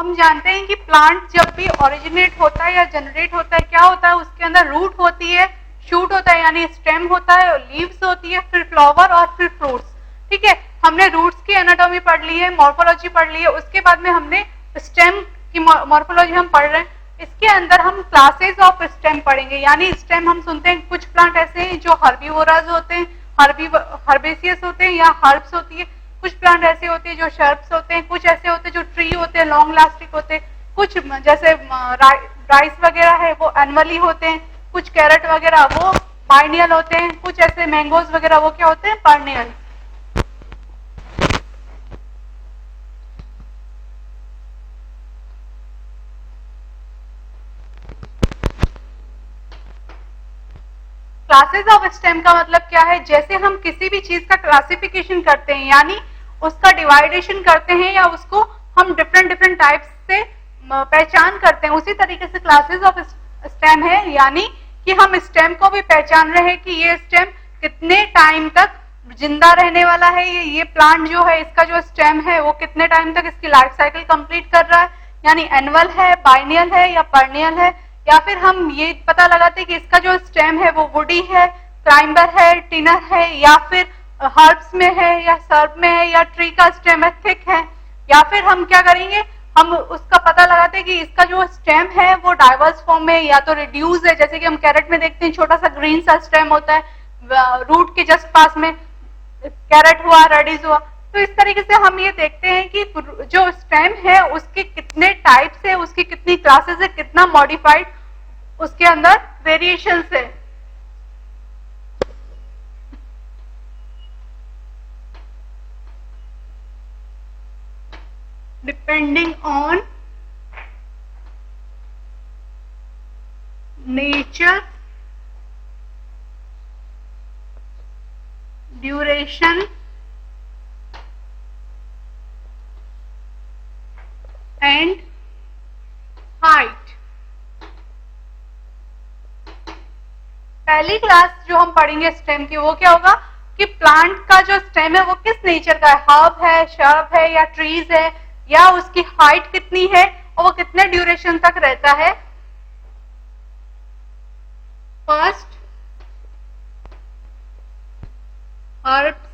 हम जानते हैं कि प्लांट जब भी ओरिजिनेट होता है या जनरेट होता है, क्या होता है, उसके अंदर रूट होती है, शूट होता है यानी स्टेम होता है, लीव्स होती है, फिर फ्लावर और फिर फ्रूट्स। ठीक है, हमने रूट्स की एनाटॉमी पढ़ ली है, मॉर्फोलॉजी पढ़ ली है, उसके बाद में हमने स्टेम की मॉर्फोलॉजी हम पढ़ रहे हैं। इसके अंदर हम क्लासेस ऑफ स्टेम पढ़ेंगे, यानी स्टेम हम सुनते हैं कुछ प्लांट ऐसे हैं जो हर्बीवोराज होते हैं, हर्बेसियस होते हैं या हर्ब्स होती है, कुछ प्लांट ऐसे होते हैं जो शर्ब्स होते हैं, कुछ ऐसे होते हैं जो ट्री होते हैं, लॉन्ग लास्टिक होते हैं, कुछ जैसे राइस वगैरह है वो एनुअली होते हैं, कुछ कैरेट वगैरह वो बाइनियल होते हैं, कुछ ऐसे मैंगोज वगैरह वो क्या होते हैं, पर्नियल। क्लासेस ऑफ स्टेम का मतलब क्या है, जैसे हम किसी भी चीज का क्लासिफिकेशन करते हैं यानी उसका डिवाइडेशन करते हैं या उसको हम डिफरेंट डिफरेंट टाइप्स से पहचान करते हैं, उसी तरीके से क्लासेस ऑफ स्टेम है, यानी कि हम स्टेम को भी पहचान रहे हैं कि ये स्टेम कितने टाइम तक जिंदा रहने वाला है, ये प्लांट जो है इसका जो स्टेम है वो कितने टाइम तक इसकी लाइफ साइकिल कंप्लीट कर रहा है, यानी एनुअल है, बाइनियल है या पर्नियल है, या फिर हम ये पता लगाते हैं कि इसका जो स्टेम है वो वुडी है, क्लाइंबर है, टिनर है, या फिर हर्ब्स में है या सर्ब में है, या ट्री का स्टेम है थिक है, या फिर हम क्या करेंगे, हम उसका पता लगाते हैं कि इसका जो स्टेम है वो डाइवर्स फॉर्म में या तो रिड्यूस है, जैसे कि हम कैरेट में देखते हैं छोटा सा ग्रीन सा स्टेम होता है रूट के जस्ट पास में, कैरेट हुआ, रेडिस हुआ। तो इस तरीके से हम ये देखते हैं कि जो स्टेम है उसके कितने टाइप्स है, उसकी कितनी क्लासेस है, कितना मॉडिफाइड उसके अंदर वेरिएशंस है। Depending on nature, duration and height. पहली क्लास जो हम पढ़ेंगे स्टेम की वो क्या होगा कि प्लांट का जो स्टेम है वो किस नेचर का है, हर्ब है, शर्ब है या ट्रीज है, या उसकी हाइट कितनी है और वो कितने ड्यूरेशन तक रहता है। First, herbs.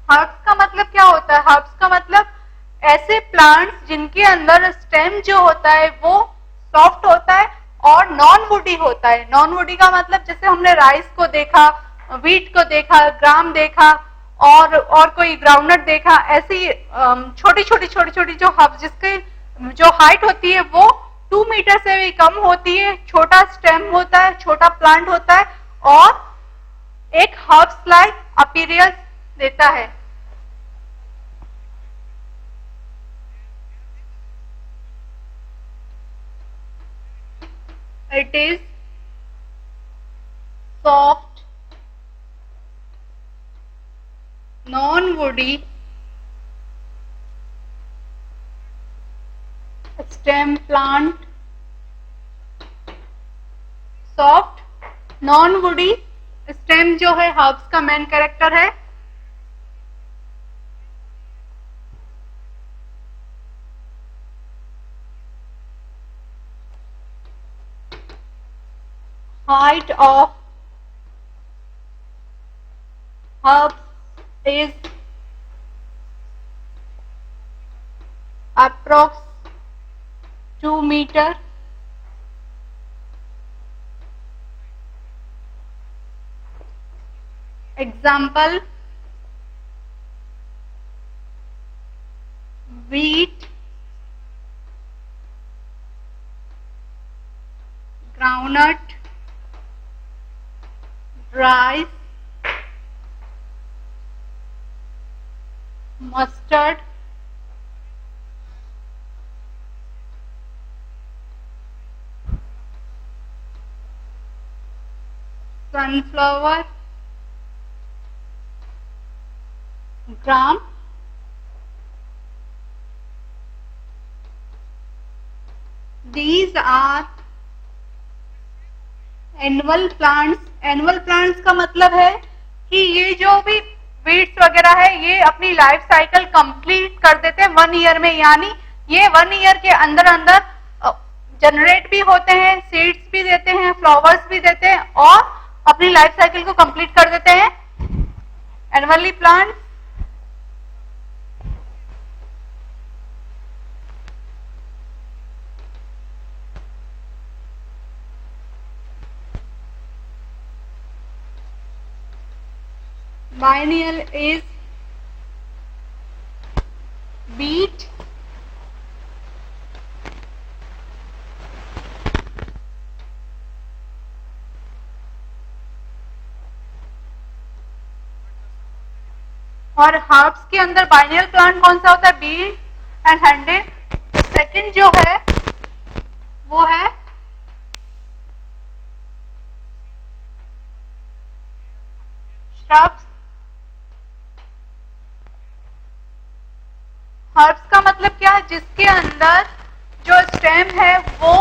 हर्ब्स का मतलब क्या होता है, हर्ब्स का मतलब ऐसे प्लांट्स जिनके अंदर स्टेम जो होता है वो सॉफ्ट होता है और नॉन वुडी होता है। नॉन वुडी का मतलब जैसे हमने राइस को देखा, व्हीट को देखा, ग्राम देखा और कोई ग्राउंडनट देखा, ऐसी छोटी छोटी जो हर्ब्स जिसकी जो हाइट होती है वो 2 मीटर से भी कम होती है, छोटा स्टेम होता है, छोटा प्लांट होता है और एक हर्ब्स लाइक अपीयरेंस देता है। It is soft, non-woody stem plant, soft, non-woody stem जो है हर्ब्स का मेन कैरेक्टर है। Height of herbs is approx 2 meter. Example, wheat, groundnut, rice, mustard, sunflower, gram, these are annual plants. Annual plants का मतलब है कि ये जो भी वीड्स वगैरह है, ये अपनी लाइफ साइकिल कंप्लीट कर देते हैं 1 ईयर में, यानी ये 1 ईयर के अंदर अंदर जनरेट भी होते हैं, सीड्स भी देते हैं, फ्लावर्स भी देते हैं और अपनी लाइफ साइकिल को कंप्लीट कर देते हैं। Annually plant biennial is beet, और हर्ब्स के अंदर बाइनियल प्लांट कौन सा होता है? Beat and handed. सेकंड जो है वो है श्रब्स। हर्ब्स का मतलब क्या है? जिसके अंदर जो स्टेम है वो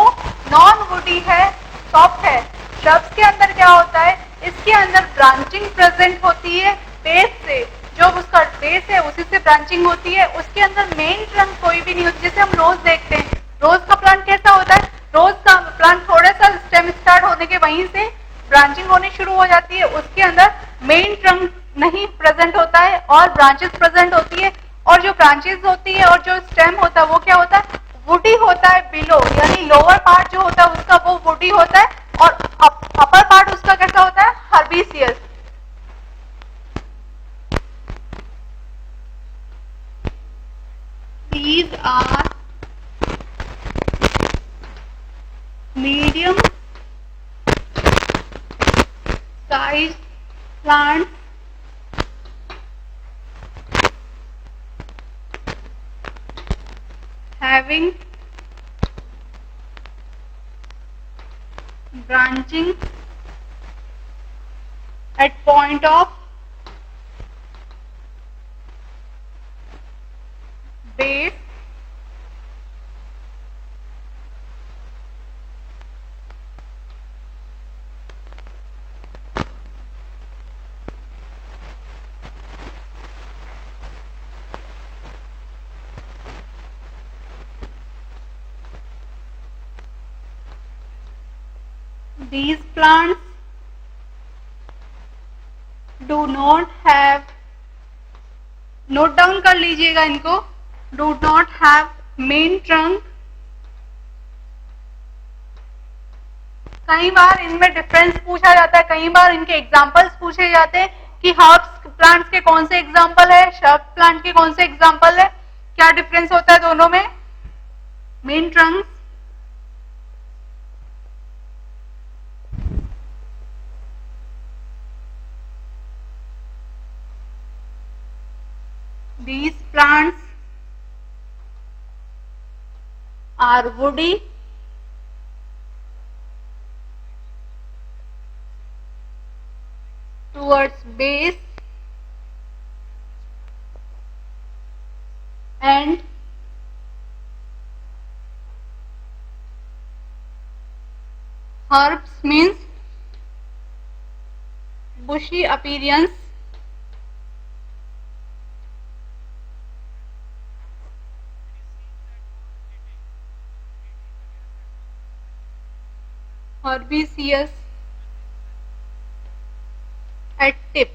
नॉन वुडी है, सॉफ्ट है। श्रब्स के अंदर क्या होता है? इसके अंदर ब्रांचिंग प्रेजेंट होती है बेस से, जो उसका बेस है उसी से ब्रांचिंग होती है। उसके अंदर मेन ट्रंक कोई भी नहीं होती। जैसे हम रोज देखते हैं, रोज का प्लांट कैसा होता है? रोज का प्लांट थोड़ा सा स्टेम स्टार्ट होने के वहीं से ब्रांचिंग होनी शुरू हो जाती है। उसके अंदर मेन ट्रंक नहीं प्रेजेंट होता है और ब्रांचेस प्रेजेंट होती है, और जो ब्रांचेस होती है और जो स्टेम होता है वो क्या होता है? वुडी होता है बिलो, यानी लोअर पार्ट जो होता है उसका वो वुडी होता है और अपर पार्ट उसका कैसा होता है? हर्बीसियस। These are medium sized plants having branching at point of base these plants do not have, note down कर लीजिएगा इनको, do not have main trunk। कई बार इनमें डिफरेंस पूछा जाता है, कई बार इनके एग्जांपल्स पूछे जाते हैं कि हर्ब्स प्लांट्स के कौन से एग्जांपल है, श्रब प्लांट के कौन से एग्जांपल है, क्या डिफरेंस होता है दोनों में? Main Trunks, these plants are woody towards base and herbs means bushy appearance, herbaceous at tip।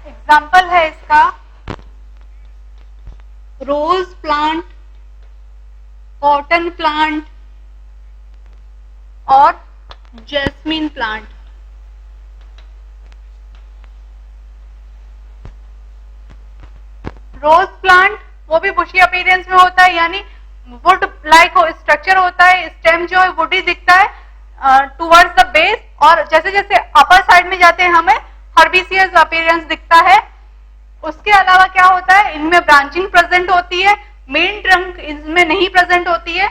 Example है इसका रोज प्लांट, कॉटन प्लांट और जैस्मिन प्लांट। रोज प्लांट वो भी बुशी अपीयरेंस में होता है, यानी वुड लाइक स्ट्रक्चर होता है, स्टेम जो है वुडी दिखता है टुवर्ड्स द बेस, और जैसे जैसे अपर साइड में जाते हैं हमें हर्बिसियस अपीयरेंस दिखता है। उसके अलावा क्या होता है? इनमें ब्रांचिंग प्रेजेंट होती है, मेन ट्रंक इसमें नहीं प्रेजेंट होती है।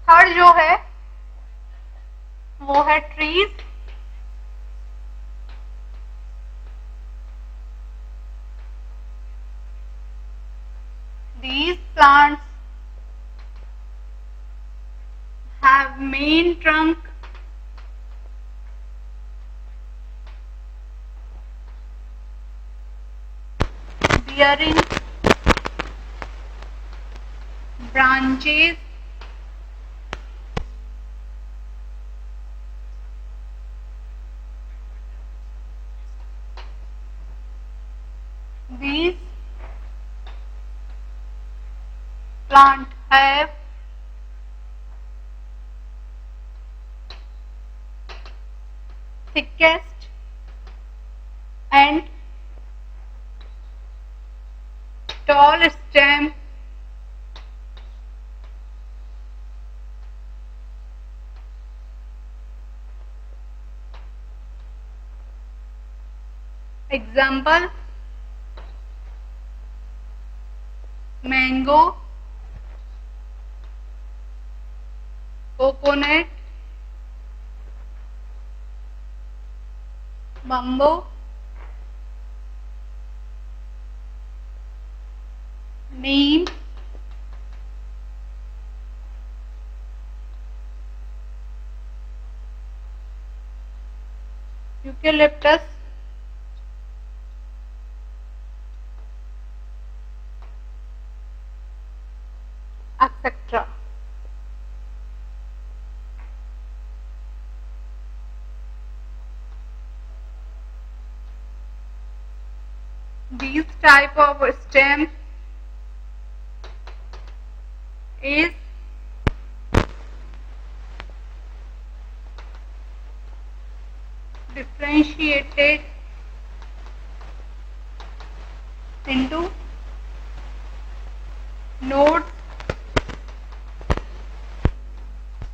थर्ड जो है वो है trees, these plants have main trunk bearing branches these plant have thickest and tall stem example mango, coconut, bamboo, neem, eucalyptus, etc. These type of stem is differentiated into nodes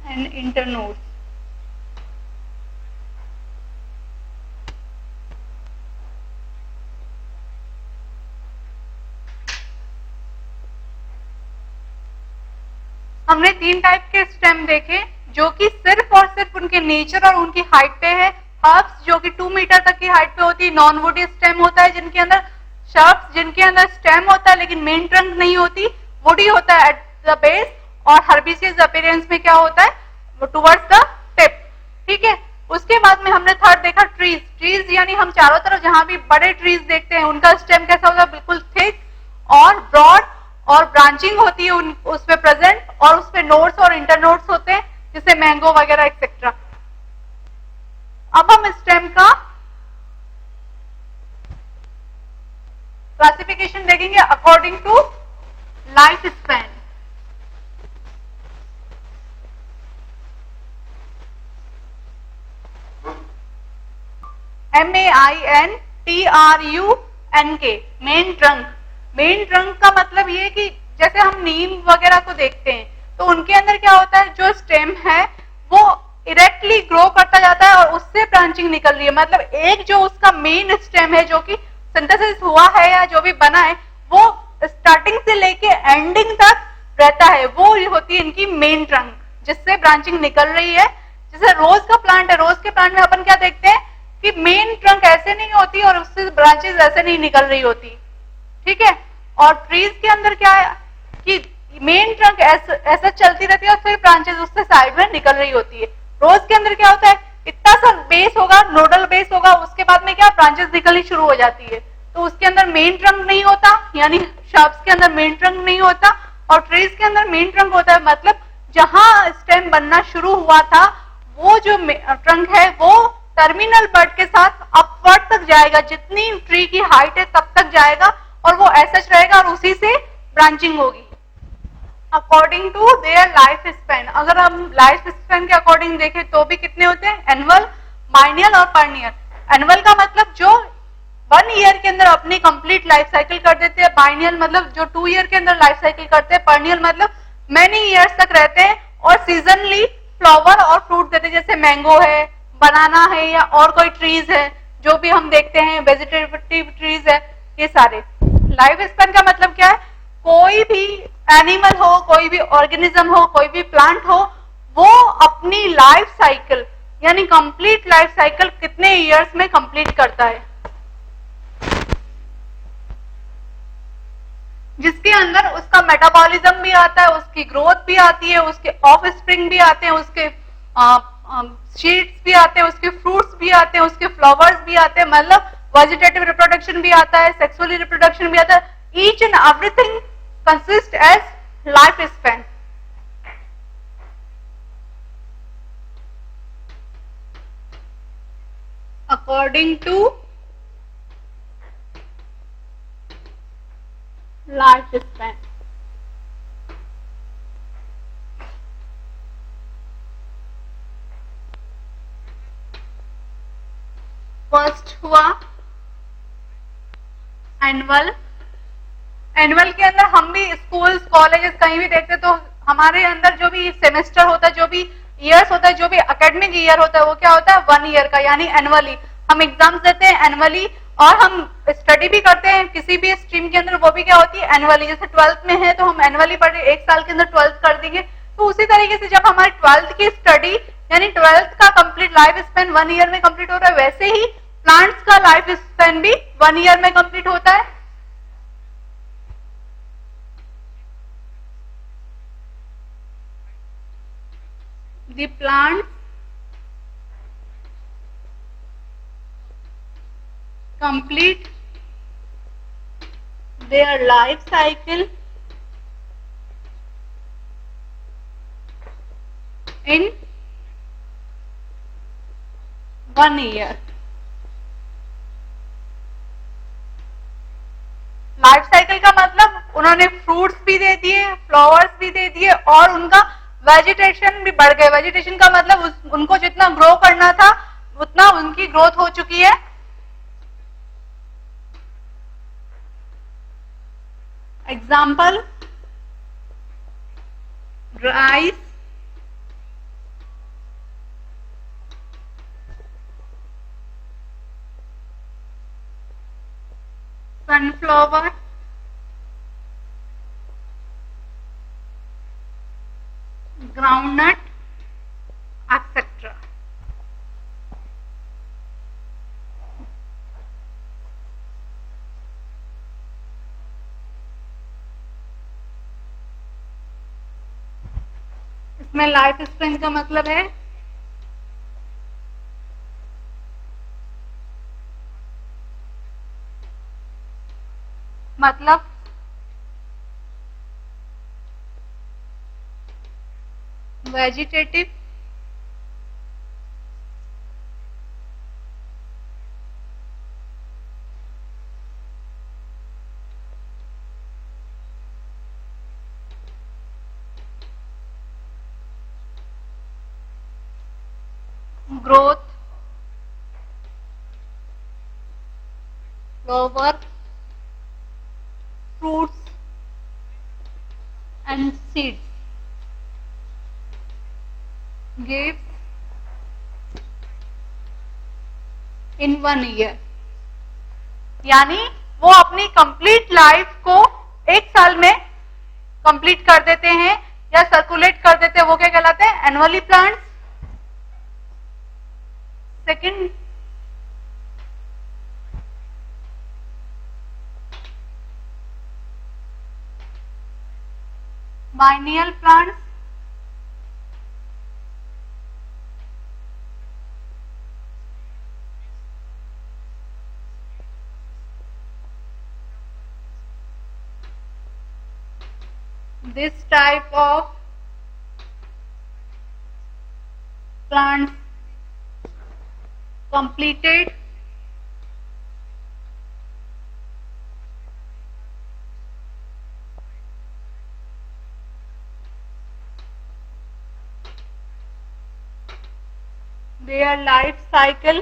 and internodes. हमने 3 type के stem देखे जो कि सिर्फ और सिर्फ उनके nature और उनकी हाइट पे है। हर्ब्स जो कि 2 मीटर तक की हाइट पे होती है, नॉन वुडी स्टेम होता है जिनके अंदर शर्ब्स जिनके अंदर स्टेम होता है लेकिन मेन ट्रंक नहीं होती, वुडी होता है एट द बेस, और हर्बिसियस अपीयरेंस में क्या होता है टुवर्ड्स द टिप। ठीक है, उसके बाद में हमने थर्ड देखा ट्रीज। ट्रीज यानी हम चारों तरफ जहां भी बड़े ट्रीज देखते हैं उनका स्टेम कैसा होता है, बिल्कुल थिक और ब्रॉड, और ब्रांचिंग होती है उस पे प्रेजेंट, और उस पे नोड्स और इंटरनोड्स होते हैं जैसे मैंगो वगैरह एक्सेट्रा। अब हम स्टेम का क्लासिफिकेशन देखेंगे according to life span. MAINTRUNK, main trunk. Main trunk का मतलब ये कि जैसे हम नीम वगैरह को देखते हैं तो उनके अंदर क्या होता है, जो स्टेम है वो इरेक्टली ग्रो करता जाता है और उससे ब्रांचिंग निकल रही है। मतलब एक जो उसका मेन स्टेम है जो कि सिंथेसिस हुआ है या जो भी बना है वो स्टार्टिंग से लेके एंडिंग तक रहता है, वो होती है इनकी मेन ट्रंक जिससे ब्रांचिंग निकल रही है। जैसे रोज का प्लांट है, रोज के प्लांट में अपन क्या देखते हैं कि मेन ट्रंक ऐसे नहीं होती और उससे ब्रांचेस ऐसे नहीं निकल रही होती। ठीक है, और ट्रीज के अंदर क्या है कि मेन ट्रंक ऐसा चलती रहती है और फिर ब्रांचेस उससे साइड में निकल रही होती है। रोज के अंदर क्या होता है, इतना सा बेस होगा, नोडल बेस होगा, उसके बाद में क्या ब्रांचेस निकलनी शुरू हो जाती है, तो उसके अंदर मेन ट्रंक नहीं होता, यानी शर्ब्स के अंदर मेन ट्रंक नहीं होता और ट्रीज के अंदर मेन ट्रंक होता है। मतलब जहां स्टेम बनना शुरू हुआ था वो जो ट्रंक है वो टर्मिनल बड के साथ अपवर्ड तक जाएगा, जितनी ट्री की हाइट है तब तक जाएगा और वो ऐसा रहेगा और उसी से ब्रांचिंग होगी according to their life span. अगर हम लाइफ स्पैन के अकॉर्डिंग देखें तो भी कितने होते हैं, एनुअल, बाइनियल और पर्नियल। एनुअल का मतलब जो 1 ईयर के अंदर अपनी कंप्लीट लाइफ साइकिल कर देते हैं, बाइनियल मतलब जो 2 ईयर के अंदर लाइफ साइकिल करते हैं, पर्नियल मतलब मेनी ईयर्स तक रहते हैं और सीजनली फ्लावर और फ्रूट देते हैं, जैसे मैंगो है, बनाना है या और कोई ट्रीज है जो भी हम देखते हैं, वेजिटेटिव ट्रीज है, ये सारे। लाइफ स्पैन का मतलब क्या है, कोई भी एनिमल हो, कोई भी ऑर्गेनिज्म हो, कोई भी प्लांट हो, वो अपनी लाइफ साइकिल यानी कंप्लीट लाइफ साइकिल कितने ईयर्स में कंप्लीट करता है। जिसके अंदर उसका मेटाबॉलिज्म भी आता है, उसकी ग्रोथ भी आती है, उसके ऑफ स्प्रिंग भी आते हैं, उसके सीड्स भी आते हैं, उसके फ्रूट्स भी आते हैं, उसके फ्लावर्स भी आते हैं, मतलब वेजिटेटिव रिप्रोडक्शन भी आता है, सेक्सुअली रिप्रोडक्शन भी आता है। Each and everything consist as life span. According to life span. First हुआ एनुअल। एनुअल के अंदर हम भी स्कूल्स कॉलेजेस कहीं भी देखते तो हमारे अंदर जो भी सेमेस्टर होता है, जो भी ईयर्स होता है, जो भी एकेडमिक ईयर होता है, वो क्या होता है 1 ईयर का, यानी एनुअली हम एग्जाम्स देते हैं एनुअली, और हम स्टडी भी करते हैं किसी भी स्ट्रीम के अंदर, वो भी क्या होती है एनुअली। जैसे 12th में है तो हम एनुअली पढ़ रहे, 1 साल के अंदर 12th कर देंगे। तो उसी तरीके से जब हमारी 12th की स्टडी यानी 12th का कंप्लीट लाइफ स्पेन 1 ईयर में कंप्लीट हो रहा है, वैसे ही प्लांट्स का लाइफ स्पेन भी 1 ईयर में कंप्लीट होता है। The plants complete their life cycle in 1 year। Life cycle का मतलब उन्होंने फ्रूट्स भी दे दिए, फ्लावर्स भी दे दिए, और उनका वेजिटेशन भी बढ़ गए। वेजिटेशन का मतलब उनको जितना ग्रो करना था उतना उनकी ग्रोथ हो चुकी है। Example rice, sunflower, groundnut, etcetera. इसमें लाइफ स्पेन का मतलब है मतलब vegetative growth, flower, fruits and seeds gives in 1 year। यानी वो अपनी कंप्लीट लाइफ को 1 साल में कंप्लीट कर देते हैं या सर्कुलेट कर देते हैं, वो क्या कहलाते हैं annually plants. Second biennial plants, this type of plants completed their life cycle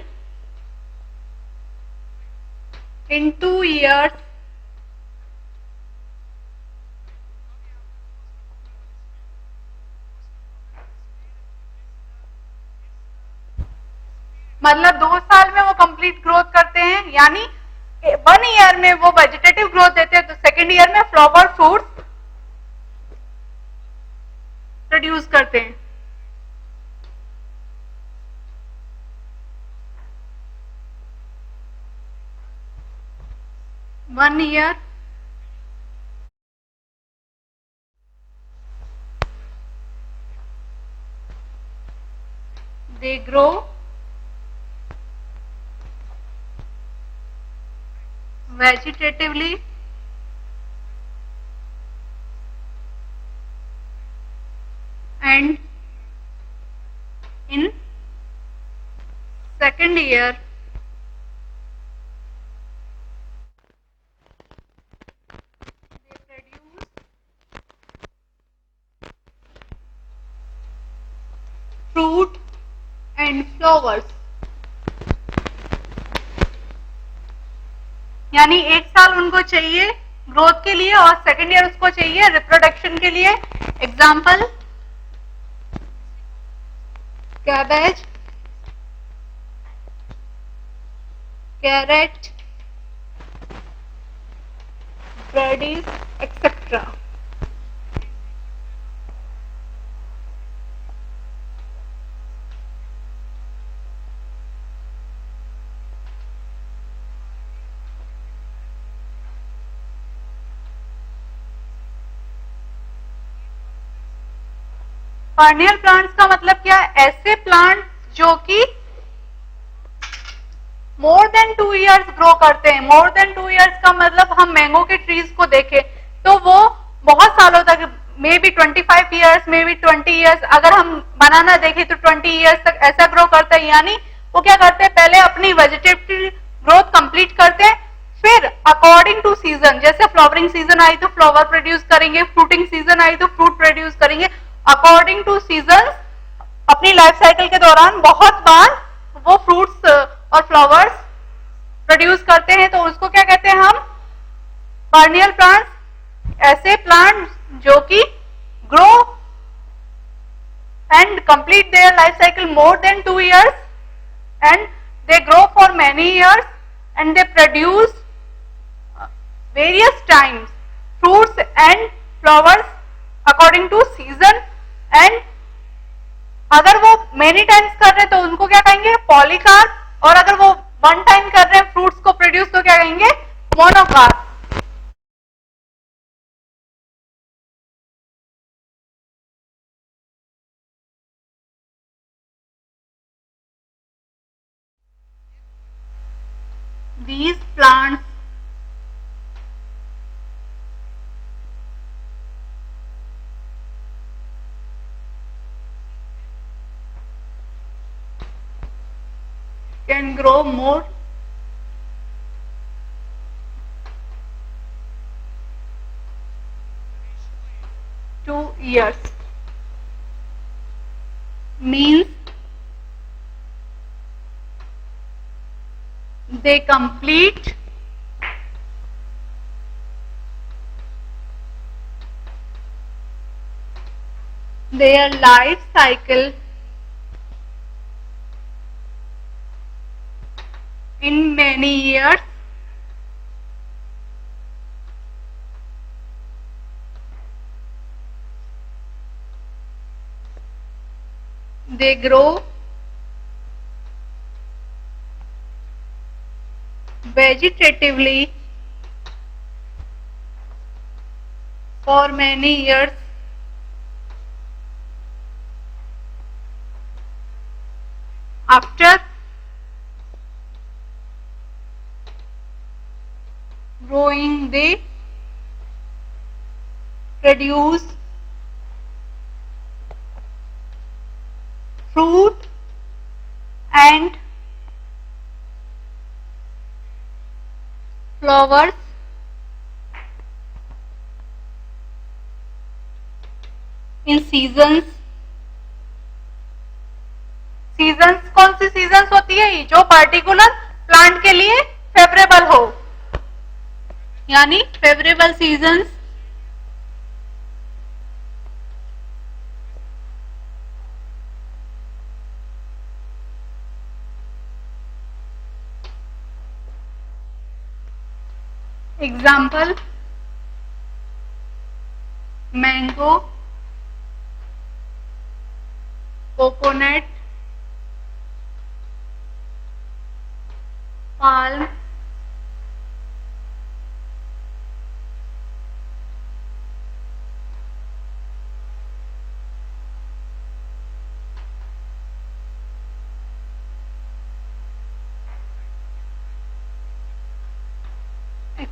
in 2 years मतलब 2 साल में वो कंप्लीट ग्रोथ करते हैं, यानी 1 ईयर में वो वेजिटेटिव ग्रोथ देते हैं, तो सेकेंड ईयर में फ्लावर फ्रूट्स प्रोड्यूस करते हैं। 1 year they grow vegetatively and in second year they produce fruit and flowers. यानी एक साल उनको चाहिए ग्रोथ के लिए और सेकेंड ईयर उसको चाहिए रिप्रोडक्शन के लिए. Example cabbage, carrot, radish etcetera. Perennial plants का मतलब क्या है? ऐसे प्लांट जो कि मोर देन 2 इयर्स ग्रो करते हैं. मोर देन 2 इयर्स का मतलब हम मैंगो के ट्रीज को देखें तो वो बहुत सालों तक, may be 25 years, may be 20 years, अगर हम बनाना देखें तो 20 इयर्स तक ऐसा ग्रो करता है. यानी वो क्या करते हैं, पहले अपनी वेजिटेटिव ग्रोथ कंप्लीट करते हैं, फिर अकॉर्डिंग टू सीजन, जैसे फ्लावरिंग सीजन आई तो फ्लावर प्रोड्यूस करेंगे, फ्रूटिंग सीजन आई तो फ्रूट प्रोड्यूस करेंगे. अकॉर्डिंग टू सीजन अपनी लाइफ साइकिल के दौरान बहुत बार वो फ्रूट्स और फ्लावर्स प्रोड्यूस करते हैं. तो उसको क्या कहते हैं हम? पर्नियल प्लांट्स. ऐसे प्लांट जो कि grow and complete their life cycle more than 2 years and they grow for many years and they produce various times fruits and flowers according to season. And अगर वो मेनी टाइम्स कर रहे हैं तो उनको क्या कहेंगे? पॉलीकार्प. और अगर वो वन टाइम कर रहे हैं फ्रूट्स को प्रोड्यूस तो क्या कहेंगे? मोनोकार्प. These plants can grow more two years. Means they complete their life cycle in many years they grow vegetatively for many years after growing they produce fruit and flowers in seasons. Seasons कौन सी seasons होती है? जो particular plant के लिए favourable हो, यानी favourable seasons. Example mango, coconut, palm,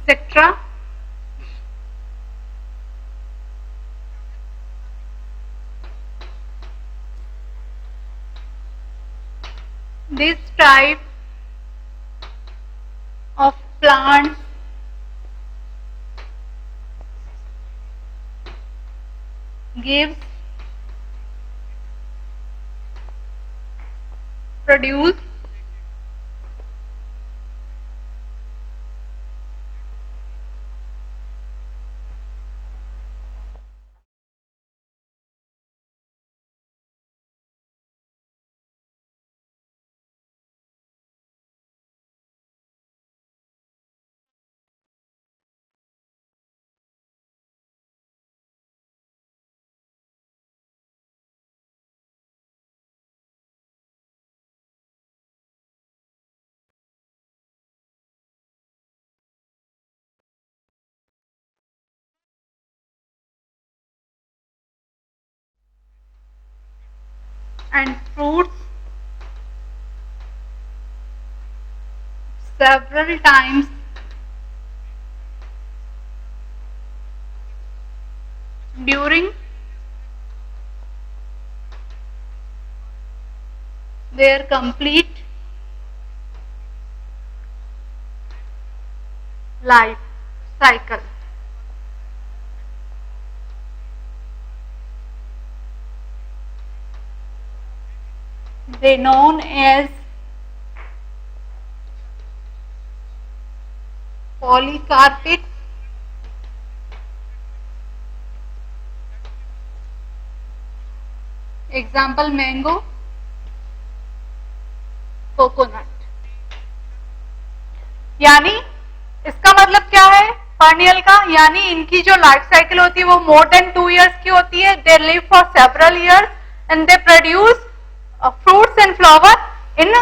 etc. This type of plants gives produce and fruits several times during their complete life cycle. They known as polycarpic example mango coconut. यानी इसका मतलब क्या है पर्नियल का, यानी इनकी जो लाइफ साइकिल होती है वो मोर देन 2 years की होती है। They live for several years and they produce fruits and flower in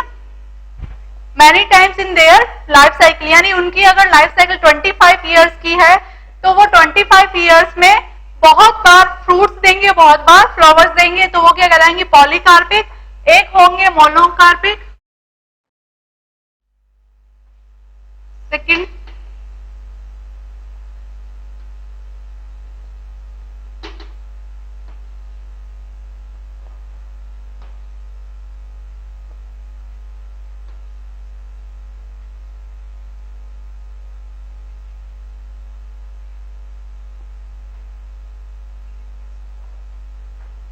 many times in their life cycle. यानी उनकी अगर लाइफ साइकिल 25 years की है तो वो 25 years में बहुत बार फ्रूट्स देंगे, बहुत बार फ्लावर्स देंगे, तो वो क्या कहलाएंगे पॉलीकार्पिक। एक होंगे monocarpic. Second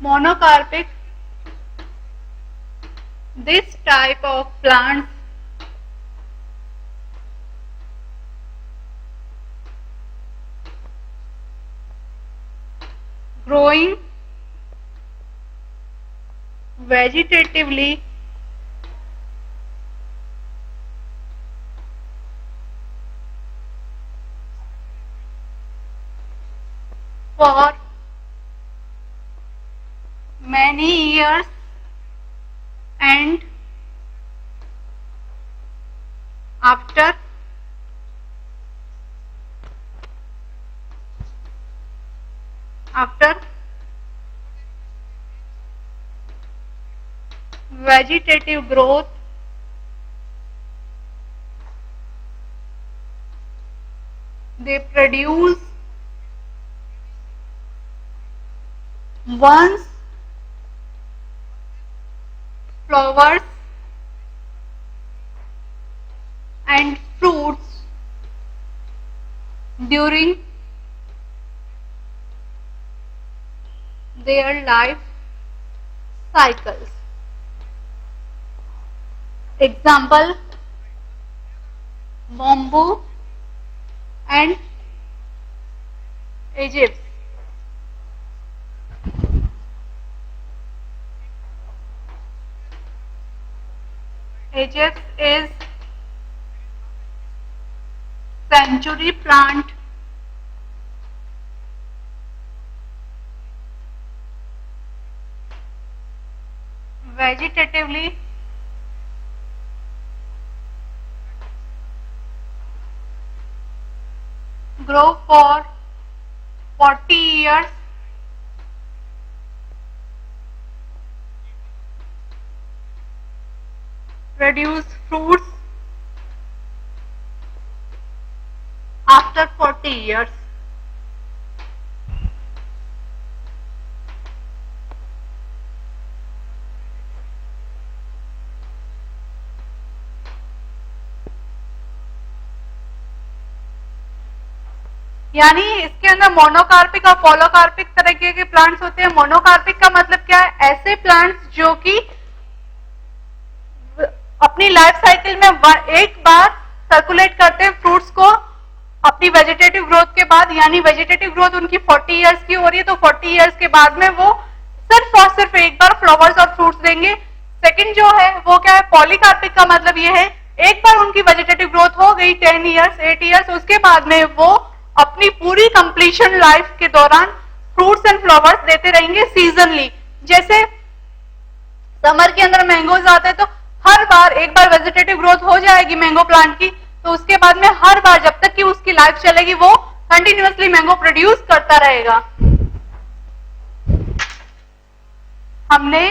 monocarpic. This type of plants growing vegetatively for many years and after vegetative growth they produce once flowers and fruits during their life cycles. Example, bamboo and Egypt. Ajax is century plant vegetatively grow for 40 years produce fruits after 40 years. यानी इसके अंदर monocarpic और पॉलोकार्पिक तरीके के plants होते हैं। Monocarpic का मतलब क्या है? ऐसे प्लांट्स जो कि अपनी लाइफ साइकिल में एक बार सर्कुलेट करते हैं फ्रूट्स को अपनी वेजिटेटिव ग्रोथ के बाद, यानी वेजिटेटिव ग्रोथ उनकी 40 इयर्स की हो रही है तो 40 इयर्स के बाद में वो सिर्फ और सिर्फ एक बार फ्लावर्स और फ्रूट्स देंगे। सेकंड जो है वो क्या है? पॉलीकार्पिक का मतलब ये है एक बार उनकी वेजिटेटिव ग्रोथ हो गई 10 इयर्स 8 इयर्स, उसके बाद में वो अपनी पूरी कंप्लीशन लाइफ के दौरान फ्रूट्स एंड फ्लावर्स देते रहेंगे सीजनली। जैसे समर के अंदर मैंगोज आते हैं तो हर बार एक बार वेजिटेटिव ग्रोथ हो जाएगी मैंगो प्लांट की, तो उसके बाद में हर बार जब तक कि उसकी लाइफ चलेगी वो कंटिन्यूअसली मैंगो प्रोड्यूस करता रहेगा। हमने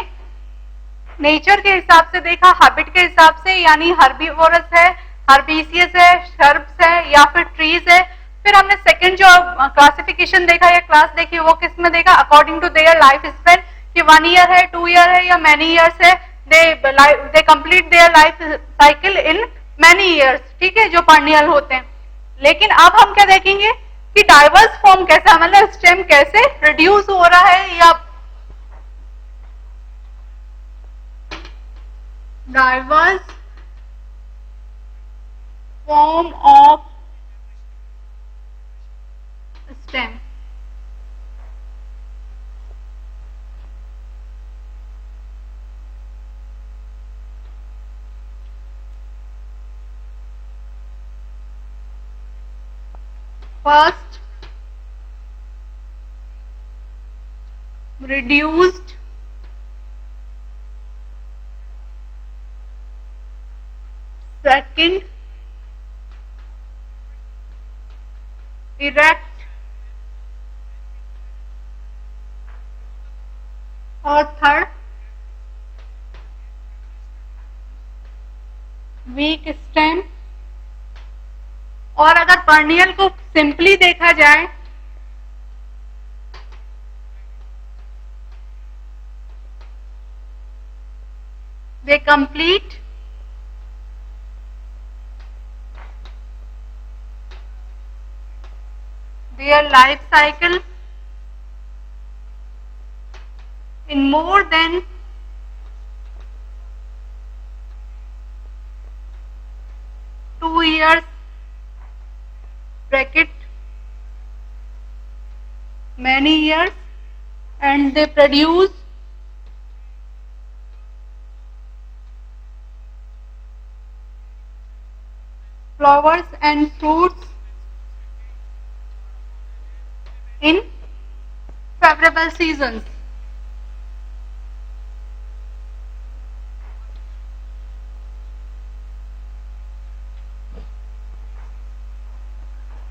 नेचर के हिसाब से देखा, हैबिट के हिसाब से, यानी हर्बीवोरस है, हर्बीसियस है, शर्ब्स है या फिर ट्रीज है। फिर हमने सेकंड जो क्लासिफिकेशन देखा या क्लास देखी वो किस में देखा? According to their life span, कि 1 ईयर है, 2 ईयर है या मैनी ईयर्स है। They complete their life cycle in many years, ठीक है, जो पर्नियल होते हैं। लेकिन अब हम क्या देखेंगे कि डाइवर्स फॉर्म कैसा, मतलब स्टेम कैसे रिड्यूस हो रहा है या diverse form of stem. First, reduced second, erect और थर्ड वीक स्टेम। और अगर पर्नियल को सिंपली देखा जाए they complete their life cycle in more than 2 years bracket many years, and they produce flowers and fruits in favorable seasons.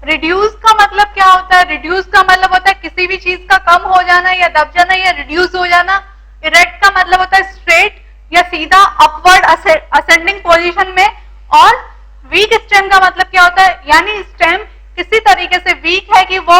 Reduce का मतलब क्या होता है? रिड्यूस का मतलब होता है किसी भी चीज का कम हो जाना या दब जाना या रिड्यूस हो जाना। इरेक्ट का मतलब होता है स्ट्रेट या सीधा अपवर्ड असेंडिंग पोजीशन में। और वीक स्टेम का मतलब क्या होता है? यानी स्टेम किसी तरीके से वीक है कि वो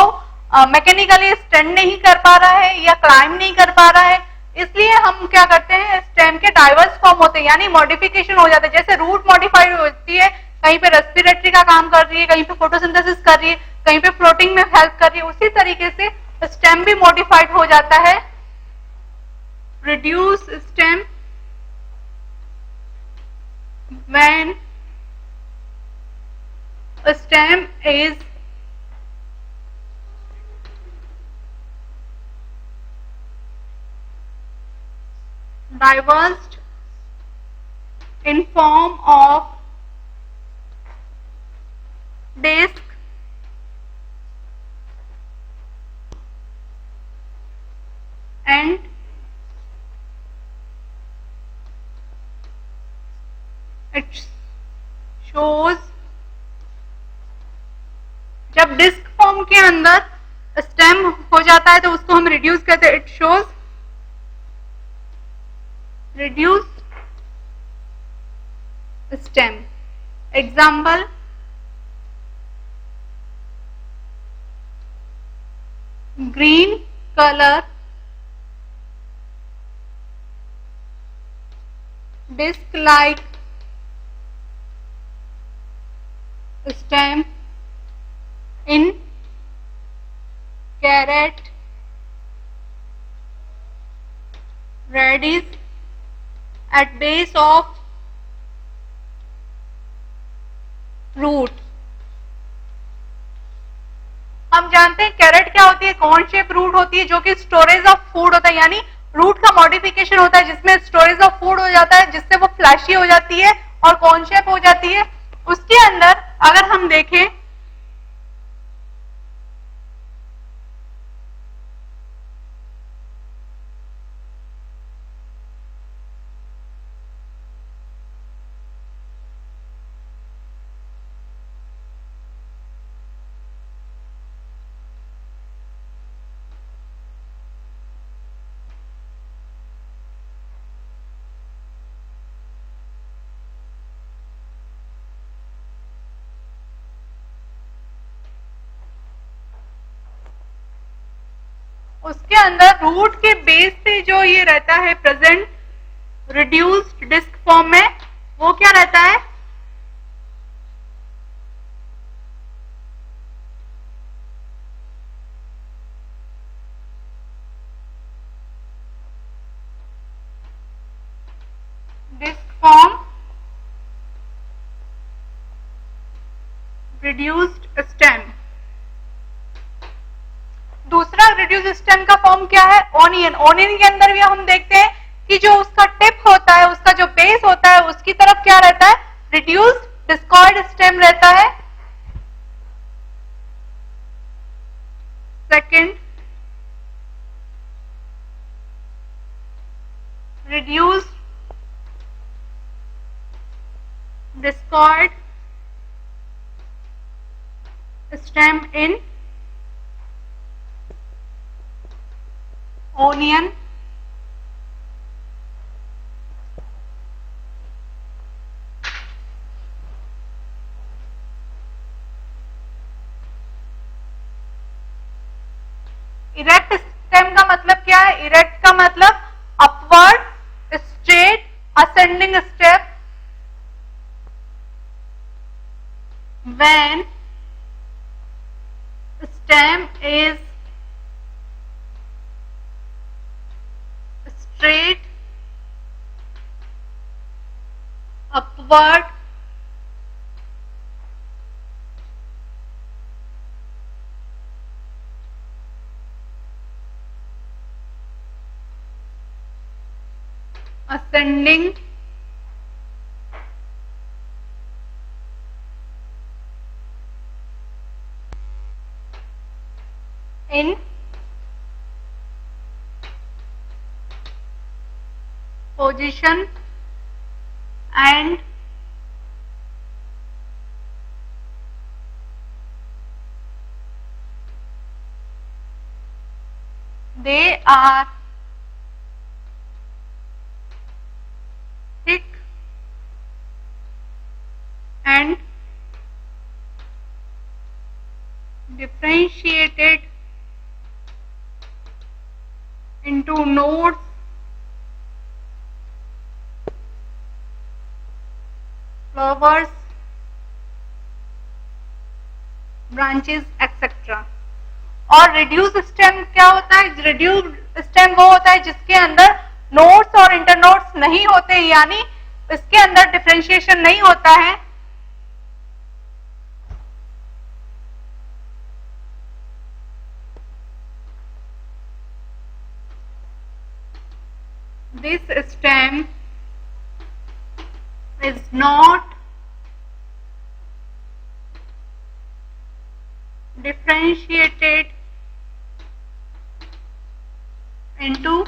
मैकेनिकली स्टैंड नहीं कर पा रहा है या क्लाइंब नहीं कर पा रहा है, इसलिए हम क्या करते हैं स्टेम के डाइवर्स फॉर्म होते हैं, यानी मॉडिफिकेशन हो जाता है। जैसे रूट मॉडिफाइड होती है, कहीं पे रेस्पिरेटरी का काम कर रही है, कहीं पे फोटोसिंथेसिस कर रही है, कहीं पे फ्लोटिंग में हेल्प कर रही है, उसी तरीके से स्टेम भी मॉडिफाइड हो जाता है। Reduce stem when stem is diverged in form of disc and it shows, जब डिस्क फॉर्म के अंदर स्टेम हो जाता है तो उसको हम रिड्यूस कहते हैं। It shows reduced stem. Example, green color disc like stem in carrot, radish at base of root. हम जानते हैं कैरेट क्या होती है, कॉर्न शेप रूट होती है जो कि स्टोरेज ऑफ फूड होता है, यानी रूट का मॉडिफिकेशन होता है जिसमें स्टोरेज ऑफ फूड हो जाता है, जिससे वो फ्लैशी हो जाती है और कॉर्न शेप हो जाती है। उसके अंदर अगर हम देखें उसके अंदर रूट के बेस पे जो ये रहता है प्रेजेंट रिड्यूस्ड डिस्क फॉर्म में, वो क्या रहता है, डिस्क फॉर्म रिड्यूस्ड स्टेम। दूसरा रिड्यूस स्टेम का फॉर्म क्या है, ओनियन। ओनियन के अंदर भी हम देखते हैं कि जो उसका टिप होता है, उसका जो बेस होता है, उसकी तरफ क्या रहता है, रिड्यूस्ड डिस्कॉइड स्टेम रहता है। Second, reduced discoid stem in onion, erect stem का मतलब क्या है, इरेक्ट का मतलब upward straight ascending step, when stem is straight upward ascending in position and they are thick and differentiated into nodes, flowers, branches, etc. और reduce stem क्या होता है, रिड्यूस स्टेम वो होता है जिसके अंदर नोड्स और इंटरनोड्स नहीं होते, यानी इसके अंदर डिफरेंशिएशन नहीं होता है। This stem is not differentiated into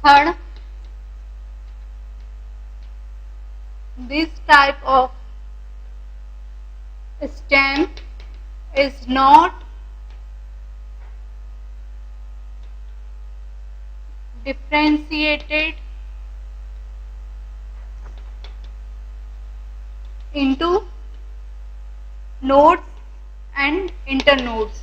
Third, this type of stem is not differentiated into nodes and internodes.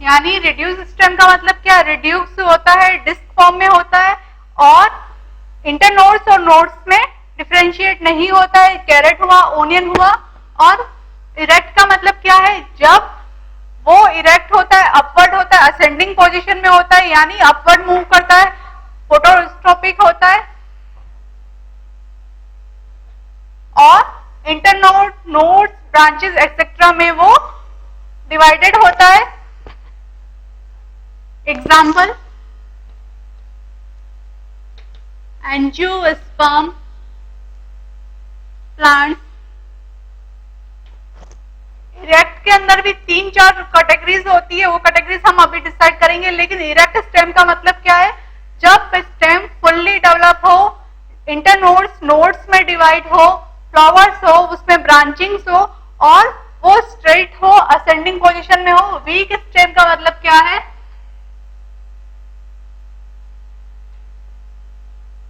यानी रिड्यूस स्टेम का मतलब क्या, रिड्यूस होता है, डिस्क फॉर्म में होता है और इंटरनोड्स और नोड्स में डिफरेंशिएट नहीं होता है, कैरेट हुआ, ओनियन हुआ। और इरेक्ट का मतलब क्या है, जब वो इरेक्ट होता है, अपवर्ड होता है, असेंडिंग पोजीशन में होता है, यानी अपवर्ड मूव करता है, फोटोस्ट्रोपिक होता है। और इंटरनोड, नोड्स, ब्रांचेस एक्सेट्रा में वो डिवाइडेड होता है। Example, angiosperm plants. इरेक्ट के अंदर भी 3-4 कैटेगरीज होती है, वो कैटेगरीज हम अभी डिसाइड करेंगे। लेकिन इरेक्ट स्टेम का मतलब क्या है, जब स्टेम फुल्ली डेवलप हो, इंटरनोड्स नोड्स में डिवाइड हो, फ्लावर्स हो, उसमें ब्रांचिंग्स हो और वो स्ट्रेट हो, असेंडिंग पोजीशन में हो। वीक स्टेम का मतलब क्या है,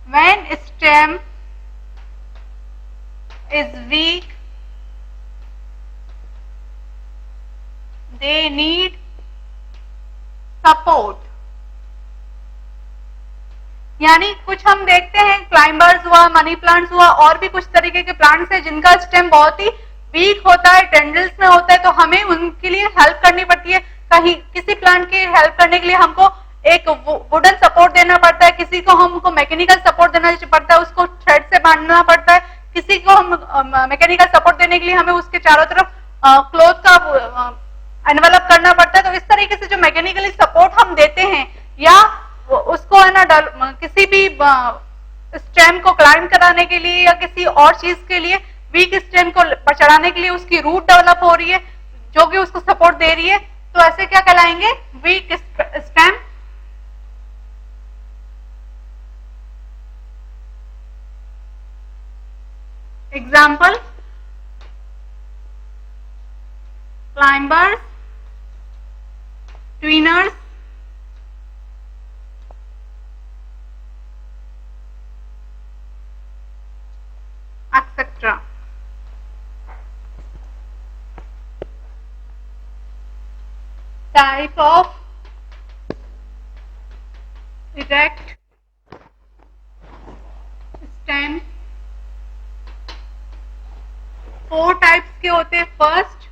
when stem is weak, they need support। यानी कुछ हम देखते हैं, क्लाइंबर्स हुआ, मनी प्लांट्स हुआ, और भी कुछ तरीके के प्लांट्स हैं जिनका स्टेम बहुत ही वीक होता है, टेंड्रिल्स में होता है, तो हमें उनके लिए हेल्प करनी पड़ती है। कहीं किसी प्लांट की हेल्प करने के लिए हमको एक वुडन सपोर्ट देना पड़ता है, किसी को हमको मैकेनिकल सपोर्ट देना पड़ता है, उसको थ्रेड से बांधना पड़ता है, किसी को हम मैकेनिकल सपोर्ट देने के लिए हमें उसके चारों तरफ क्लोथ का एनवेलप करना पड़ता है। तो इस तरीके से जो मैकेनिकली सपोर्ट हम देते हैं, या उसको है ना किसी भी स्टेम को क्लाइंब कराने के लिए या किसी और चीज के लिए, वीक स्टेम को चढ़ाने के लिए उसकी रूट डेवलप हो रही है जो कि उसको सपोर्ट दे रही है, तो ऐसे क्या कहलाएंगे, weak stem. Example, climbers, twiners, etcetera. Type of erect stem 4 types के होते हैं। First,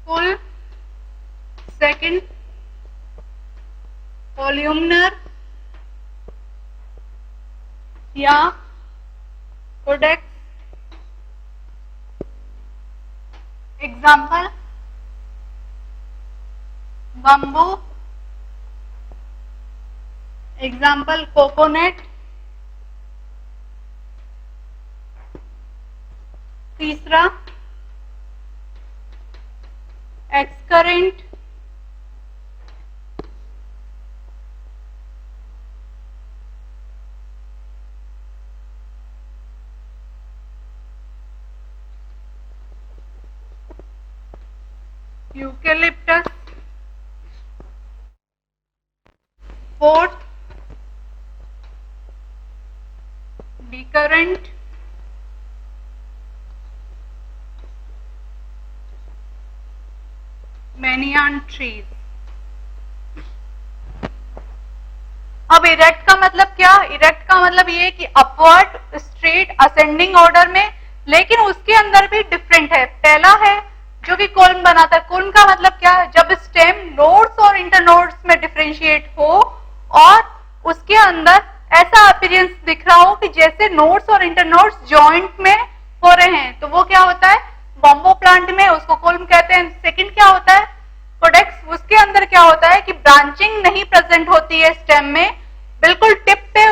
full. सेकंड, कॉल्यूमनर या caudex. Example, bamboo. Example, coconut. तीसरा, एक्सकरेंट। यूकेलिप्टस। Fourth, decurrent. मैनियान ट्रीज। अब इरेक्ट का मतलब क्या, इरेक्ट का मतलब ये कि अपवर्ड, स्ट्रेट, असेंडिंग ऑर्डर में, लेकिन उसके अंदर भी डिफरेंट है। पहला है जो कि कोल्म बनाता है। कोल्म का मतलब क्या है, जब स्टेम नोड्स और इंटरनोड्स में डिफरेंशिएट हो और उसके अंदर ऐसा अपीयरेंस दिख रहा हो कि जैसे नोड्स और इंटरनोड्स जॉइंट में हो रहे हैं, तो वो क्या होता है, बॉम्बो प्लांट में उसको कोल्म कहते हैं। सेकंड क्या होता है, कोडेक्स। उसके अंदर क्या होता है कि ब्रांचिंग नहीं प्रेजेंट होती है स्टेम में, बिल्कुल टिप पे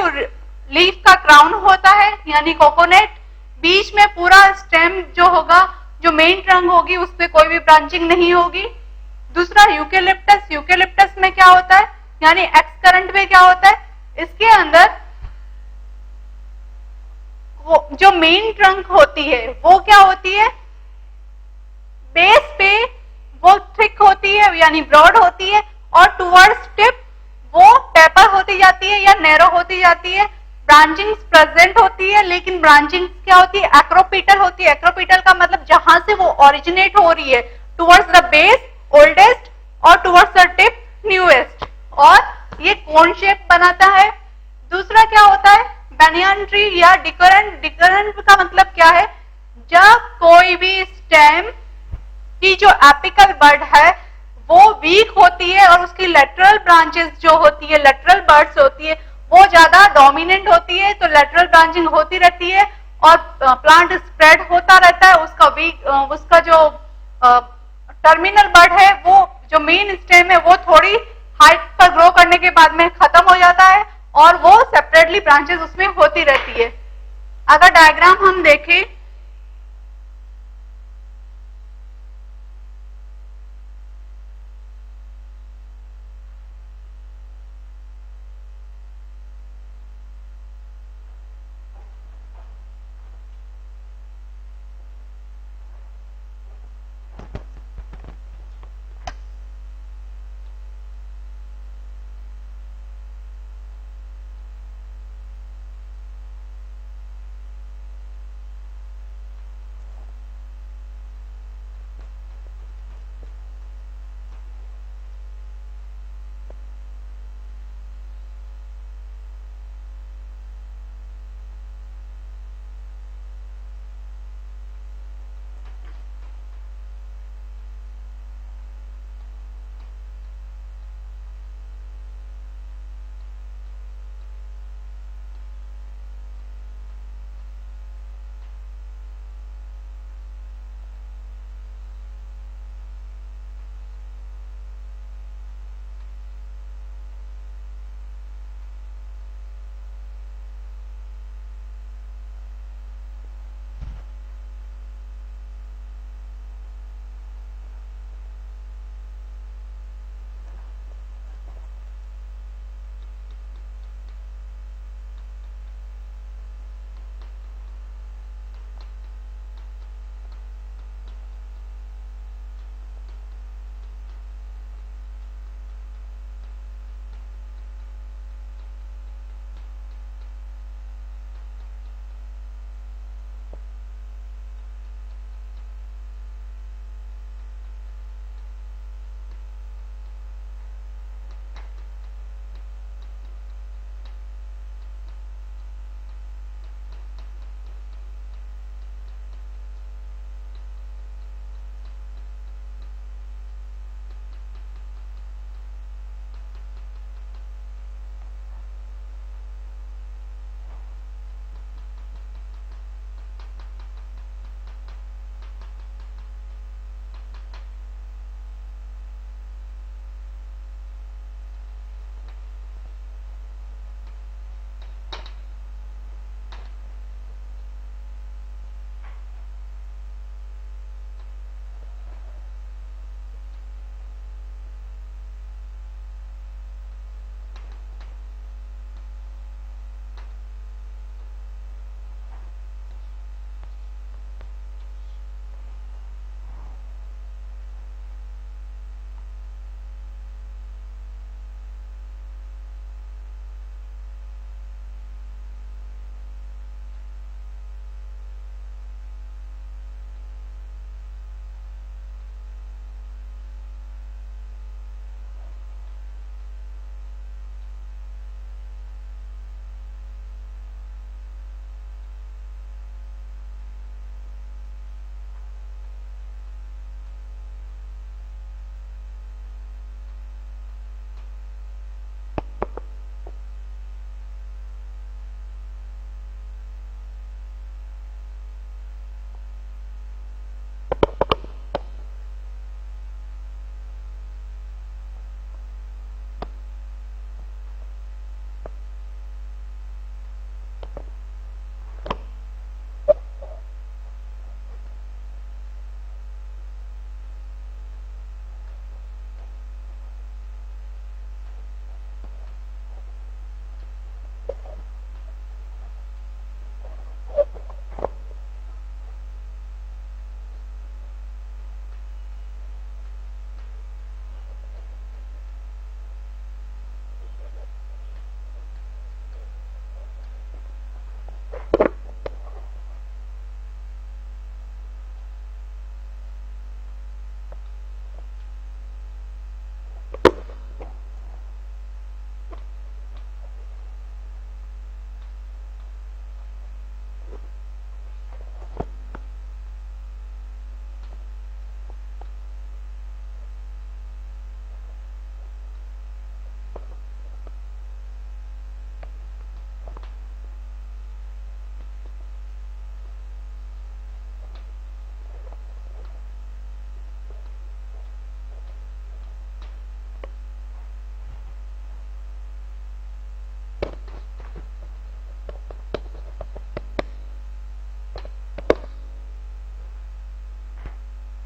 लीफ का क्राउन होता है, यानी कोकोनट। बीच में पूरा स्टेम जो होगा जो मेन ट्रंक होगी उस पे कोई भी ब्रांचिंग नहीं होगी। दूसरा यूकेलिप्टस, यूकेलिप्टस में क्या होता है, यानी एक्स करंट में क्या होता है, इसके अंदर वो जो मेन ट्रंक होती है वो क्या होती है, बेस पे वो थिक होती है यानी ब्रॉड होती है, और टुवर्ड्स टिप वो टेपर होती जाती है या नैरो होती जाती है। ब्रांचिंग प्रेजेंट होती है, लेकिन ब्रांचिंग क्या होती है, एक्रोपीटल होती है। एक्रोपीटल का मतलब जहां से वो ओरिजिनेट हो रही है, टुवर्ड्स द बेस ओल्डेस्ट और टुवर्ड्स द टिप न्यूएस्ट, और ये कोन शेप बनाता है। दूसरा क्या होता है, बैनियन ट्री या डिकरेंट। डिकरेंट का मतलब क्या है, जब कोई भी स्टेम की जो एपिकल बड है वो वीक होती है और उसकी लेटरल ब्रांचेस जो होती है, लेटरल बर्ड्स होती है, वो ज्यादा डोमिनेंट होती है, तो लेटरल ब्रांचिंग होती रहती है और प्लांट स्प्रेड होता रहता है। उसका जो टर्मिनल बड है, वो जो मेन स्टेम है वो थोड़ी हाइट पर ग्रो करने के बाद में खत्म हो जाता है और वो सेपरेटली ब्रांचेस उसमें होती रहती है। अगर डायग्राम हम देखें,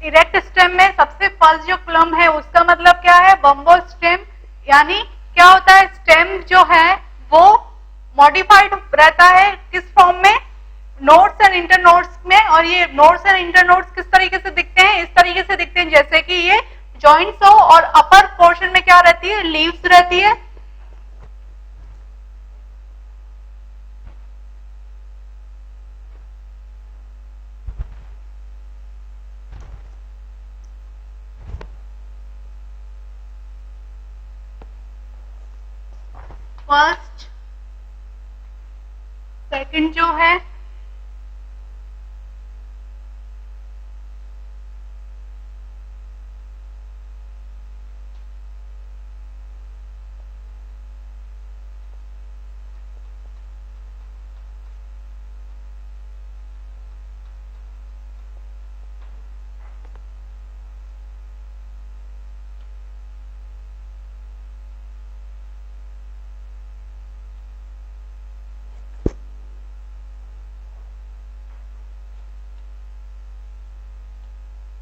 इरेक्ट स्टेम में सबसे फर्स्ट जो क्लम है उसका मतलब क्या है, बम्बो स्टेम, यानी क्या होता है, स्टेम जो है वो मॉडिफाइड रहता है किस फॉर्म में, नोड्स एंड इंटरनोड्स में। और ये नोड्स एंड इंटरनोड्स किस तरीके से दिखते हैं, इस तरीके से दिखते हैं जैसे कि ये जॉइंट्स हो और अपर पोर्शन में क्या रहती है, लीव्स रहती है। फर्स्ट सेकंड जो है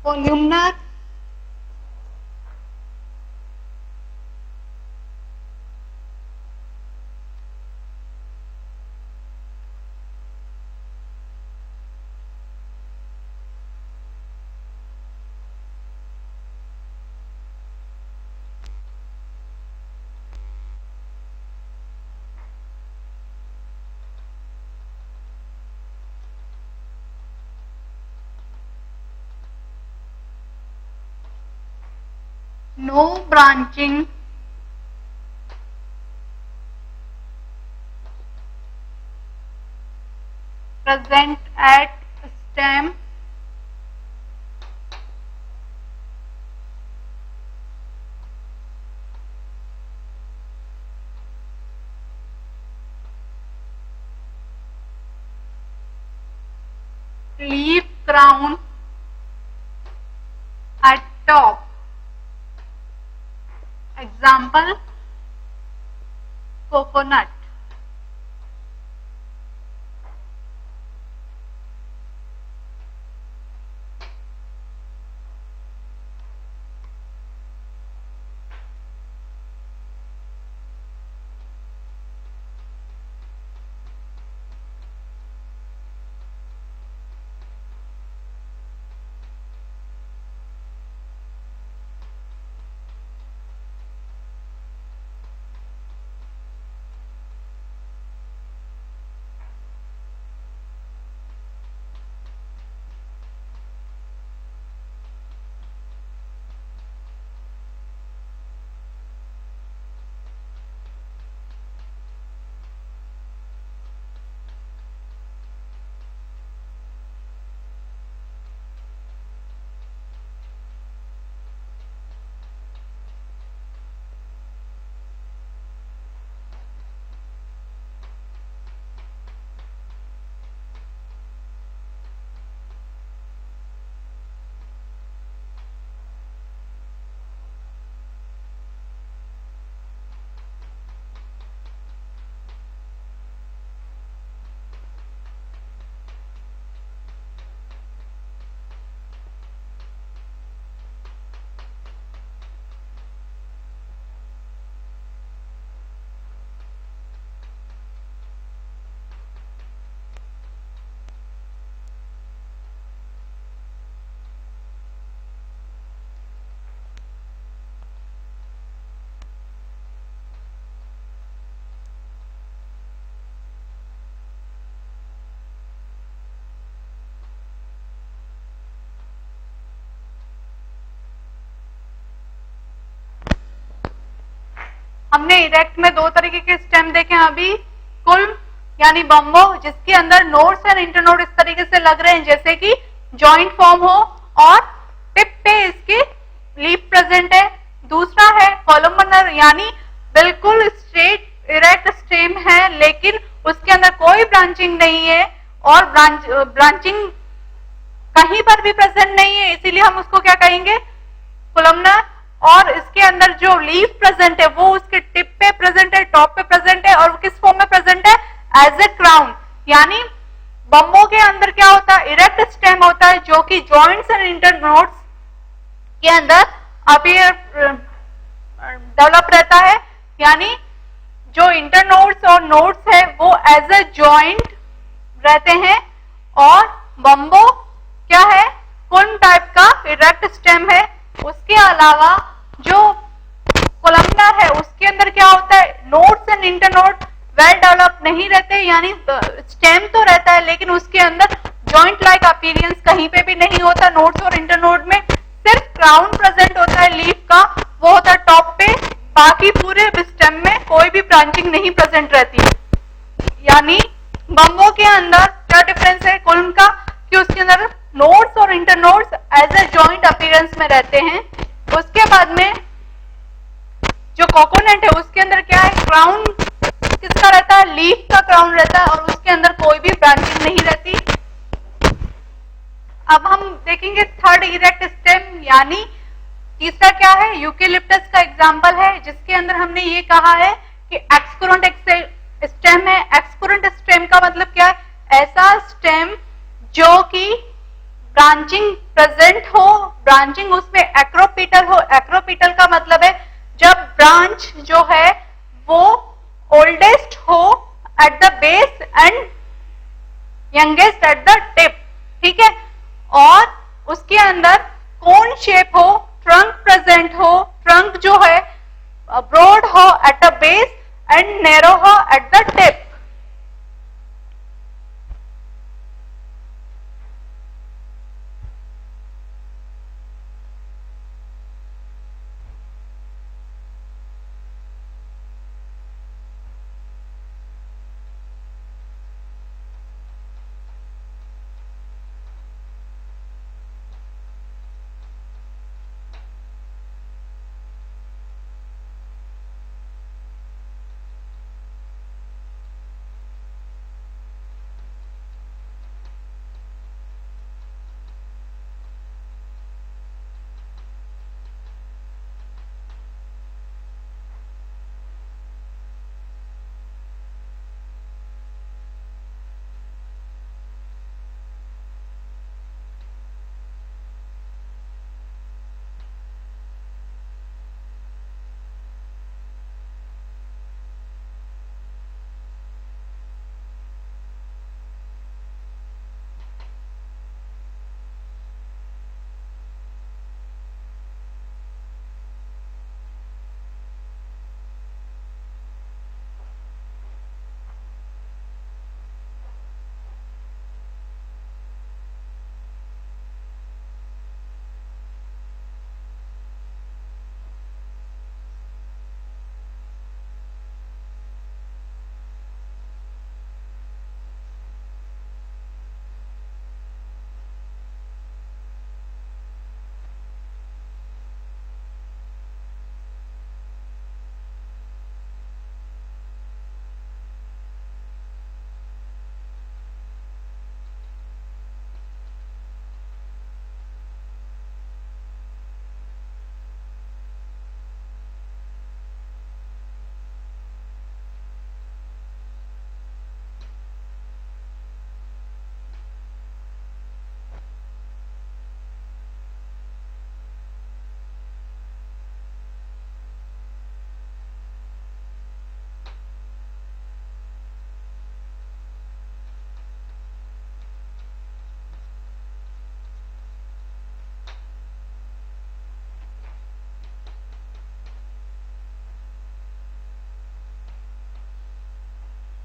कोल्यूमनर, no branching present at stem leaf crown at top. Example, coconut. हमने इरेक्ट में दो तरीके के स्टेम देखे हैं अभी, कुल यानी बम्बो जिसके अंदर नोड्स एंड इंटरनोड इस तरीके से लग रहे हैं जैसे कि जॉइंट फॉर्म हो और टिप पे इसके लीफ प्रेजेंट है। दूसरा है कॉलमनर यानी बिल्कुल स्ट्रेट इरेक्ट स्टेम है लेकिन उसके अंदर कोई ब्रांचिंग नहीं है और ब्रांचिंग कहीं पर भी प्रेजेंट नहीं है, इसीलिए हम उसको क्या कहेंगे, कोलमनर। और इसके अंदर जो लीफ प्रेजेंट है वो उसके टिप पे प्रेजेंट है, टॉप पे प्रेजेंट है और किस फॉर्म में प्रेजेंट है, एज ए क्राउन। यानी बम्बो के अंदर क्या होता है, इरेक्ट स्टेम होता है जो कि जॉइंट्स एंड इंटरनोड्स के अंदर अपीयर डेवलप रहता है, यानी जो इंटरनोड्स और नोड्स है वो एज अ जॉइंट रहते हैं, और बम्बो क्या है, कुन टाइप का इरेक्ट स्टेम है। उसके अलावा जो कोलमनर है उसके अंदर क्या होता है, nodes and internode well develop नहीं रहते, यानी स्टेम तो रहता है लेकिन उसके अंदर जॉइंट लाइक अपीयरेंस कहीं पे भी नहीं होता। नोड्स और इंटरनोड में सिर्फ क्राउन प्रेजेंट होता है लीफ का, वो होता है टॉप पे, बाकी पूरे स्टेम में कोई भी ब्रांचिंग नहीं प्रेजेंट रहती। यानी बम्बो के अंदर क्या डिफरेंस है कुल्म का, कि उसके अंदर नोड्स और internodes as a joint appearance में रहते हैं। उसके बाद में जो कोकोनट है उसके अंदर क्या है, क्राउन किसका रहता है, लीफ का क्राउन रहता है, और उसके अंदर कोई भी ब्रांचिंग नहीं रहती। अब हम देखेंगे थर्ड इरेक्ट स्टेम, यानी तीसरा क्या है, यूकेलिप्टस का एग्जाम्पल है, जिसके अंदर हमने ये कहा है कि एक्सकोरेंट स्टेम है। एक्सकोरेंट स्टेम का मतलब क्या है, ऐसा स्टेम जो कि ब्रांचिंग प्रेजेंट हो, ब्रांचिंग उसमें एक्रोपिटल हो। एक्रोपिटल का मतलब है जब ब्रांच जो है वो ओल्डेस्ट हो at the base and youngest at the tip, ठीक है, और उसके अंदर कोन शेप हो, ट्रंक प्रेजेंट हो, ट्रंक जो है ब्रॉड हो at the base and narrow हो एट द टिप।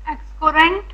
एक्सकोरेंट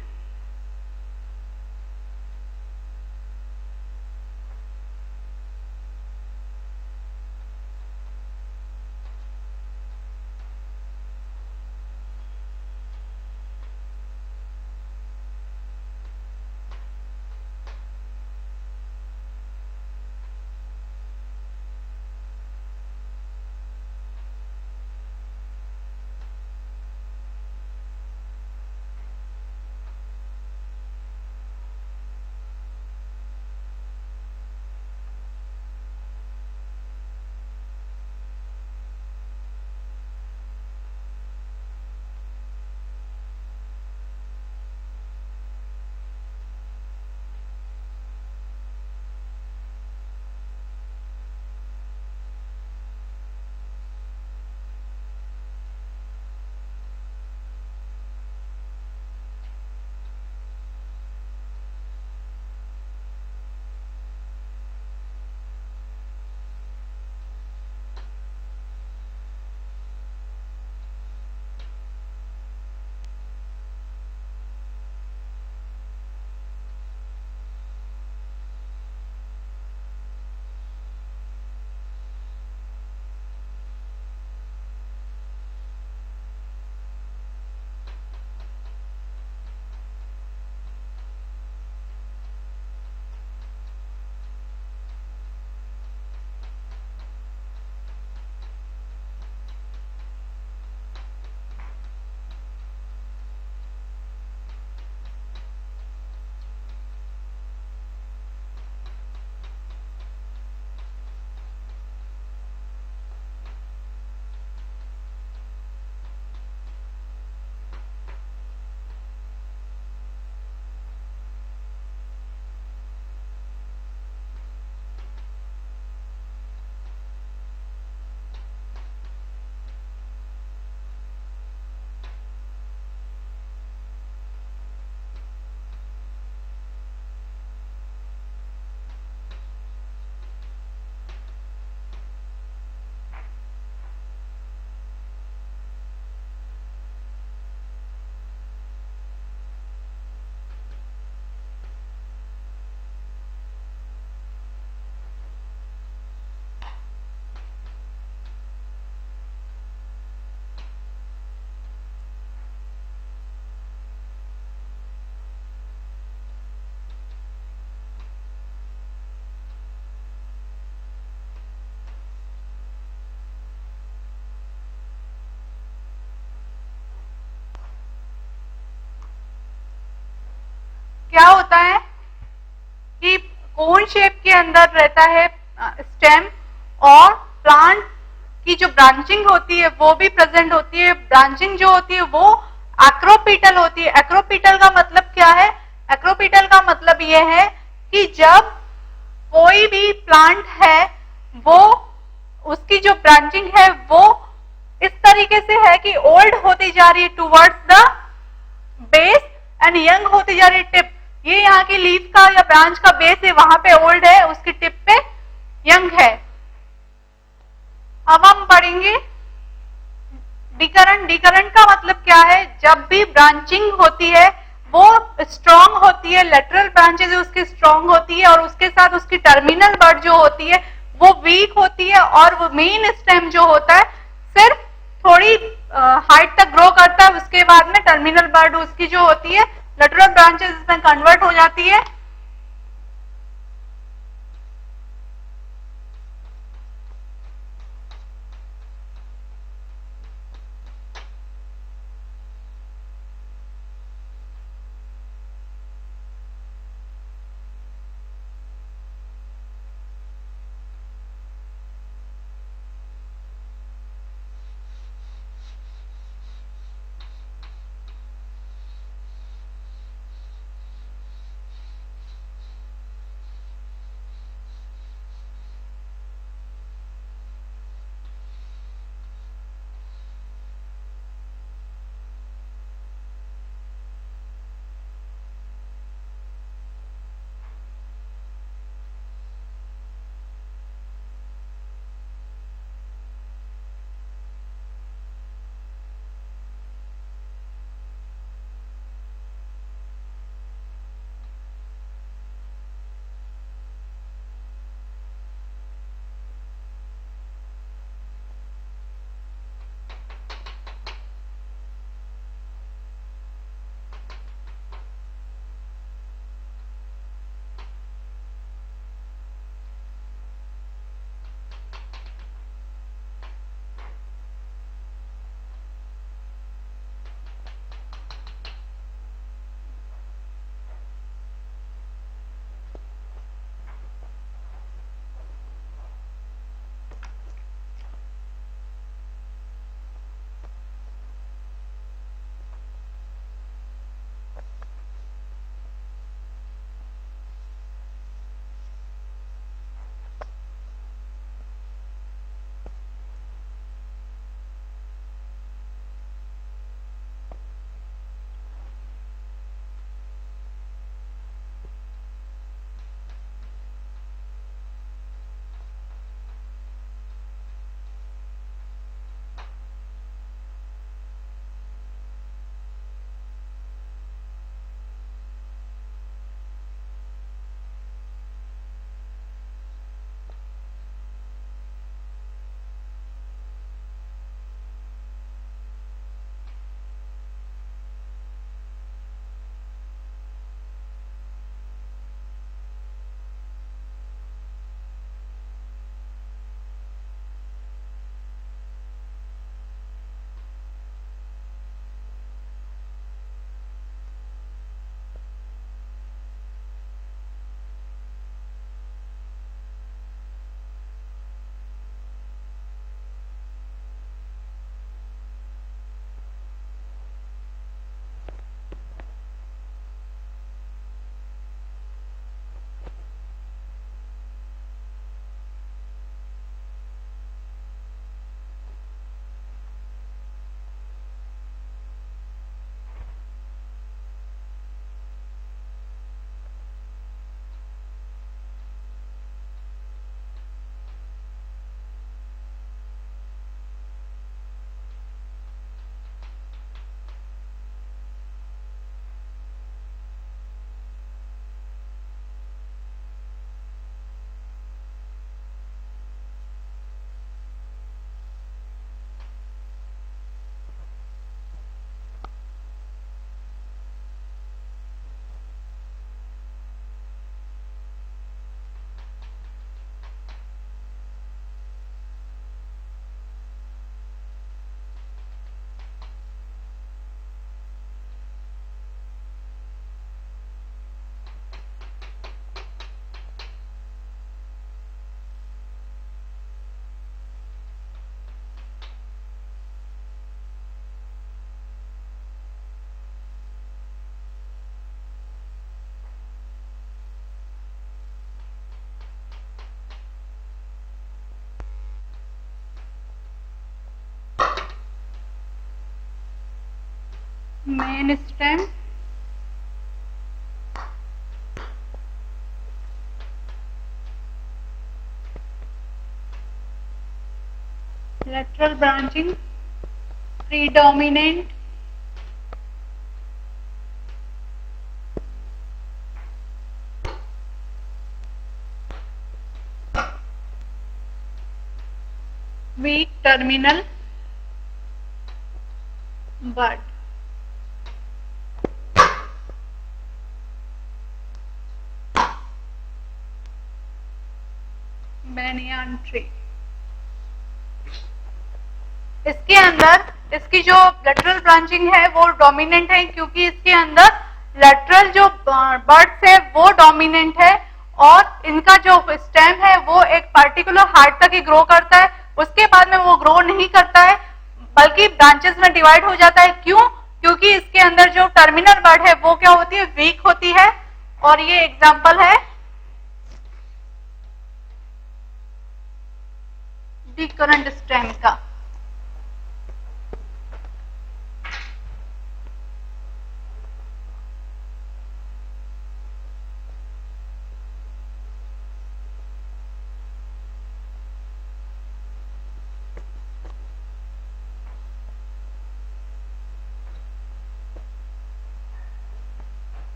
क्या होता है कि कोन शेप के अंदर रहता है स्टेम, और प्लांट की जो ब्रांचिंग होती है वो भी प्रेजेंट होती है। ब्रांचिंग जो होती है वो एक्रोपिटल होती है। एक्रोपिटल का मतलब क्या है? एक्रोपिटल का मतलब ये है कि जब कोई भी प्लांट है वो उसकी जो ब्रांचिंग है वो इस तरीके से है कि ओल्ड होती जा रही है towards the base and young होती जा रही है टिप। ये यहाँ की लीफ का या ब्रांच का बेस है, वहां पे ओल्ड है, उसकी टिप पे यंग है। अब हम पढ़ेंगे डिकरेंट। डिकरेंट का मतलब क्या है? जब भी ब्रांचिंग होती है वो स्ट्रांग होती है, लेटरल ब्रांचेज उसकी स्ट्रांग होती है, और उसके साथ उसकी टर्मिनल बड जो होती है वो वीक होती है, और वो मेन स्टेम जो होता है सिर्फ थोड़ी हाइट तक ग्रो करता है, उसके बाद में टर्मिनल बड उसकी जो होती है लेटरल ब्रांचेज इसमें कन्वर्ट हो जाती है। Main stem, lateral branching, predominant, weak terminal bud. banyan tree. इसके अंदर इसकी जो लेटरल ब्रांचिंग है वो डोमिनेंट है, क्योंकि इसके अंदर लेटरल जो बर्ड्स है वो डोमिनेंट है, और इनका जो स्टेम है वो एक पर्टिकुलर हाइट तक ही ग्रो करता है, उसके बाद में वो ग्रो नहीं करता है बल्कि ब्रांचेस में डिवाइड हो जाता है। क्यों? क्योंकि इसके अंदर जो टर्मिनल बर्ड है वो क्या होती है, वीक होती है। और ये एग्जाम्पल है डिकरेंट स्टेम का।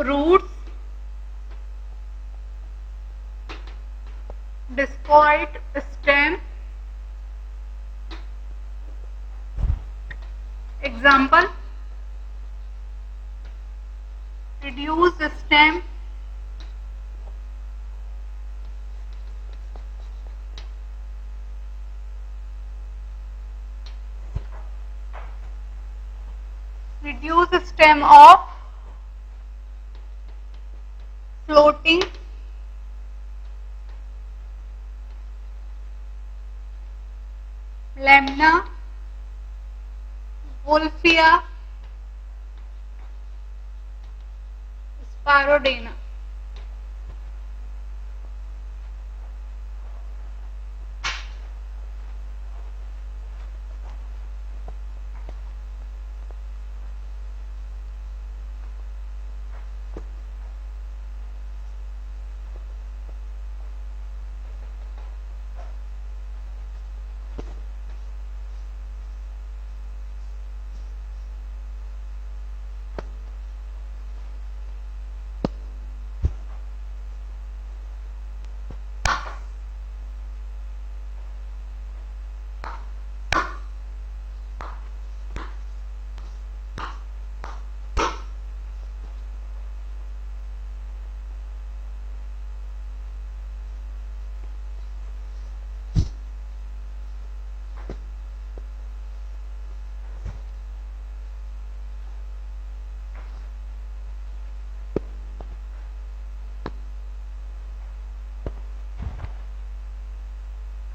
Roots, discoid stem. Example, reduced stem, reduced stem of floating lamina, wolffia, Sphaerodena.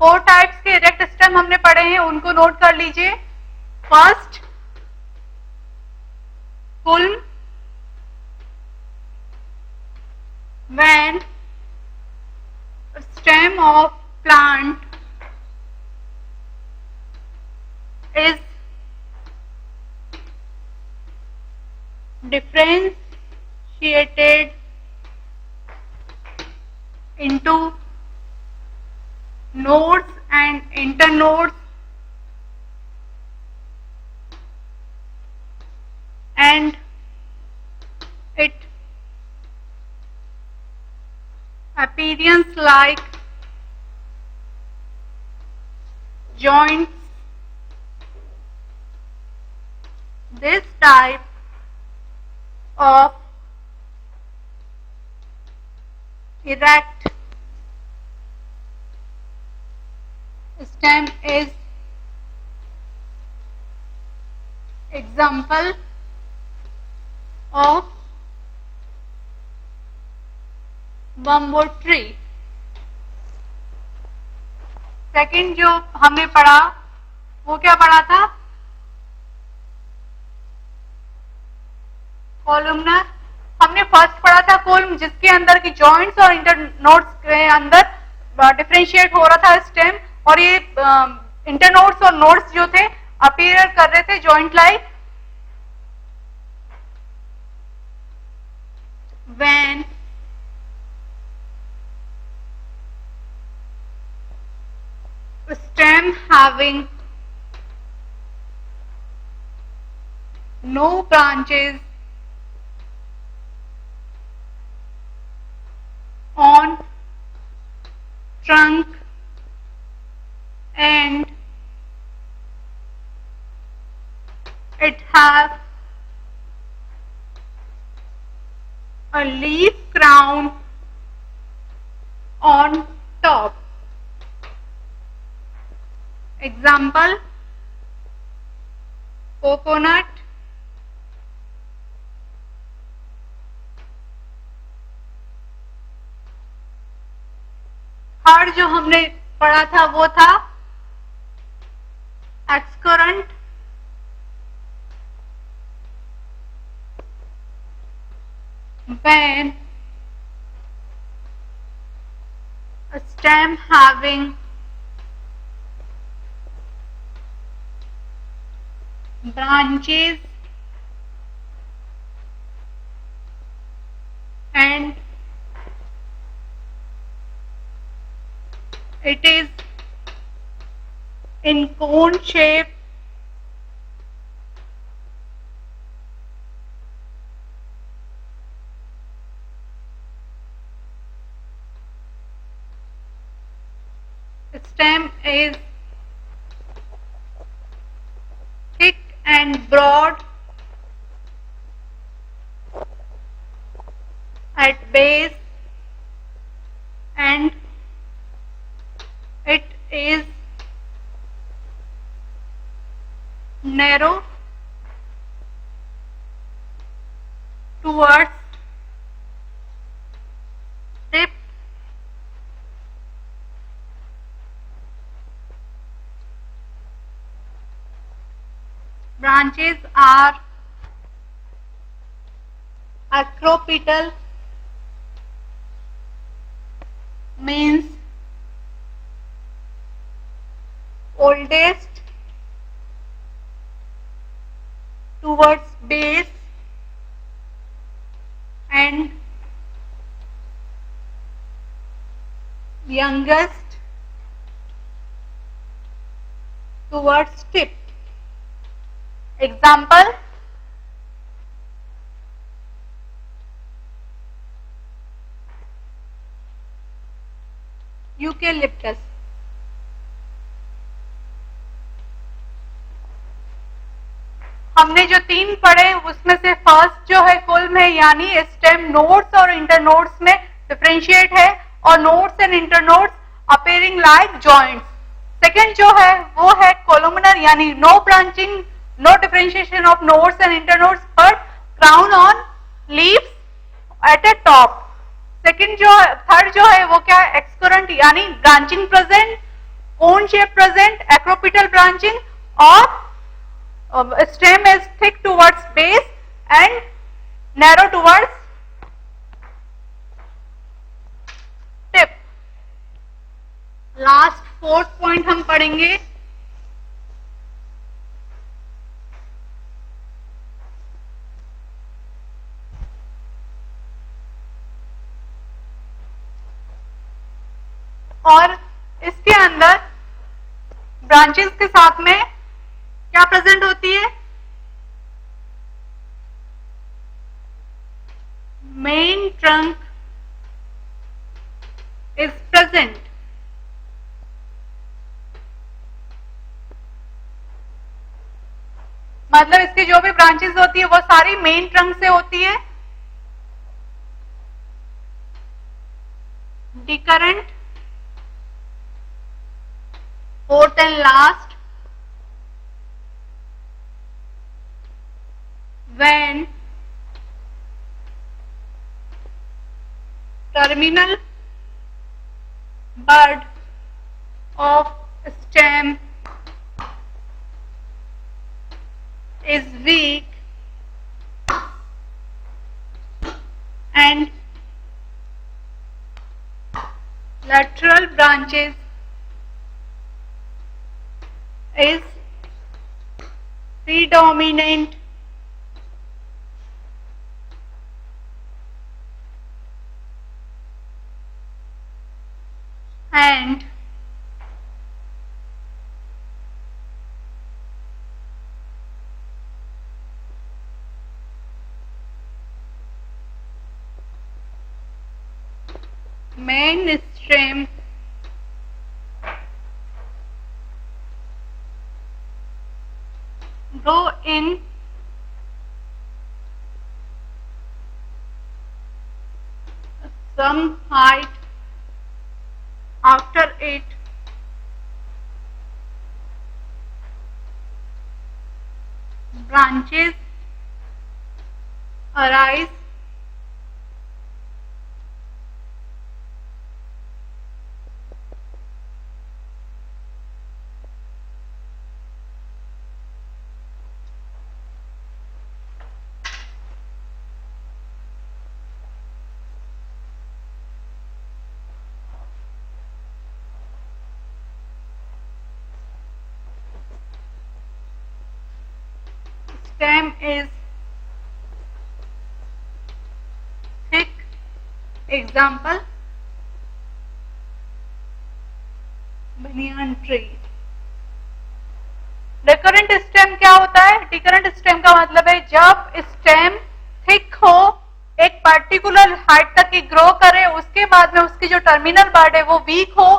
Four types के इरेक्ट स्टेम हमने पढ़े हैं, उनको नोट कर लीजिए। First, culm, when stem of plant is differentiated into nodes and internodes and it appearance like joints. This type of erect stem is example of bamboo tree. Second जो हमने पढ़ा वो क्या पढ़ा था? कॉलमनर. हमने फर्स्ट पढ़ा था कोलम, जिसके अंदर की जॉइंट्स और इंटरनोड्स के अंदर डिफरेंशिएट हो रहा था स्टेम, और ये इंटरनोड्स और नोड्स जो थे अपीयर कर रहे थे joint like. When stem having no branches on trunk and it has a leaf crown on top. Example, coconut, third जो हमने पढ़ा था वो था excurrent. When a stem having branches and it is in cone shape, stem is thick and broad at base and it is narrow towards tip. Branches are acropetal, means oldest towards base and youngest towards tip. Example, eucalyptus. हमने जो तीन पढ़े उसमें से first जो है culm है, यानी स्टेम नोड्स और इंटरनोड्स में डिफरेंशिएट है और nodes and internodes appearing like joints. Second जो है वो है कोलुमिनर, यानी no branching, no differentiation of nodes and internodes but crown on leaves at a top. Second जो थर्ड जो है वो क्या है? एक्सकरेंट, यानी branching present, cone shape present, acropetal branching, और stem is thick towards base and narrow towards tip. Last fourth point हम पढ़ेंगे और इसके अंदर ब्रांचेस के साथ में क्या प्रेजेंट होती है? Main trunk is present. मतलब इसकी जो भी ब्रांचेस होती है वो सारी मेन ट्रंक से होती है. Decurrent, fourth and last, when terminal bud of stem is weak and lateral branches is predominant and main stem grow in some height after it branches arise stem is thick. Example, banyan tree. Decurrent stem क्या होता है? डिकरेंट stem का मतलब है जब stem thick हो, एक particular height तक की ग्रो करे, उसके बाद में उसकी जो टर्मिनल बड है वो वीक हो,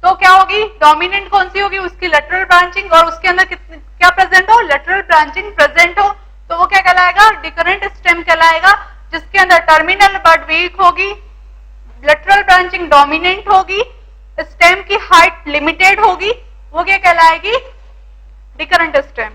तो क्या होगी? डोमिनेंट कौन सी होगी? उसकी लेटरल ब्रांचिंग, और उसके अंदर क्या प्रेजेंट हो? लेटरल ब्रांचिंग प्रेजेंट हो, तो वो क्या कहलाएगा? डिकरेंट स्टेम कहलाएगा, जिसके अंदर टर्मिनल बड वीक होगी, लेटरल ब्रांचिंग डोमिनेंट होगी, स्टेम की हाइट लिमिटेड होगी, वो क्या कहलाएगी? डिकरेंट स्टेम।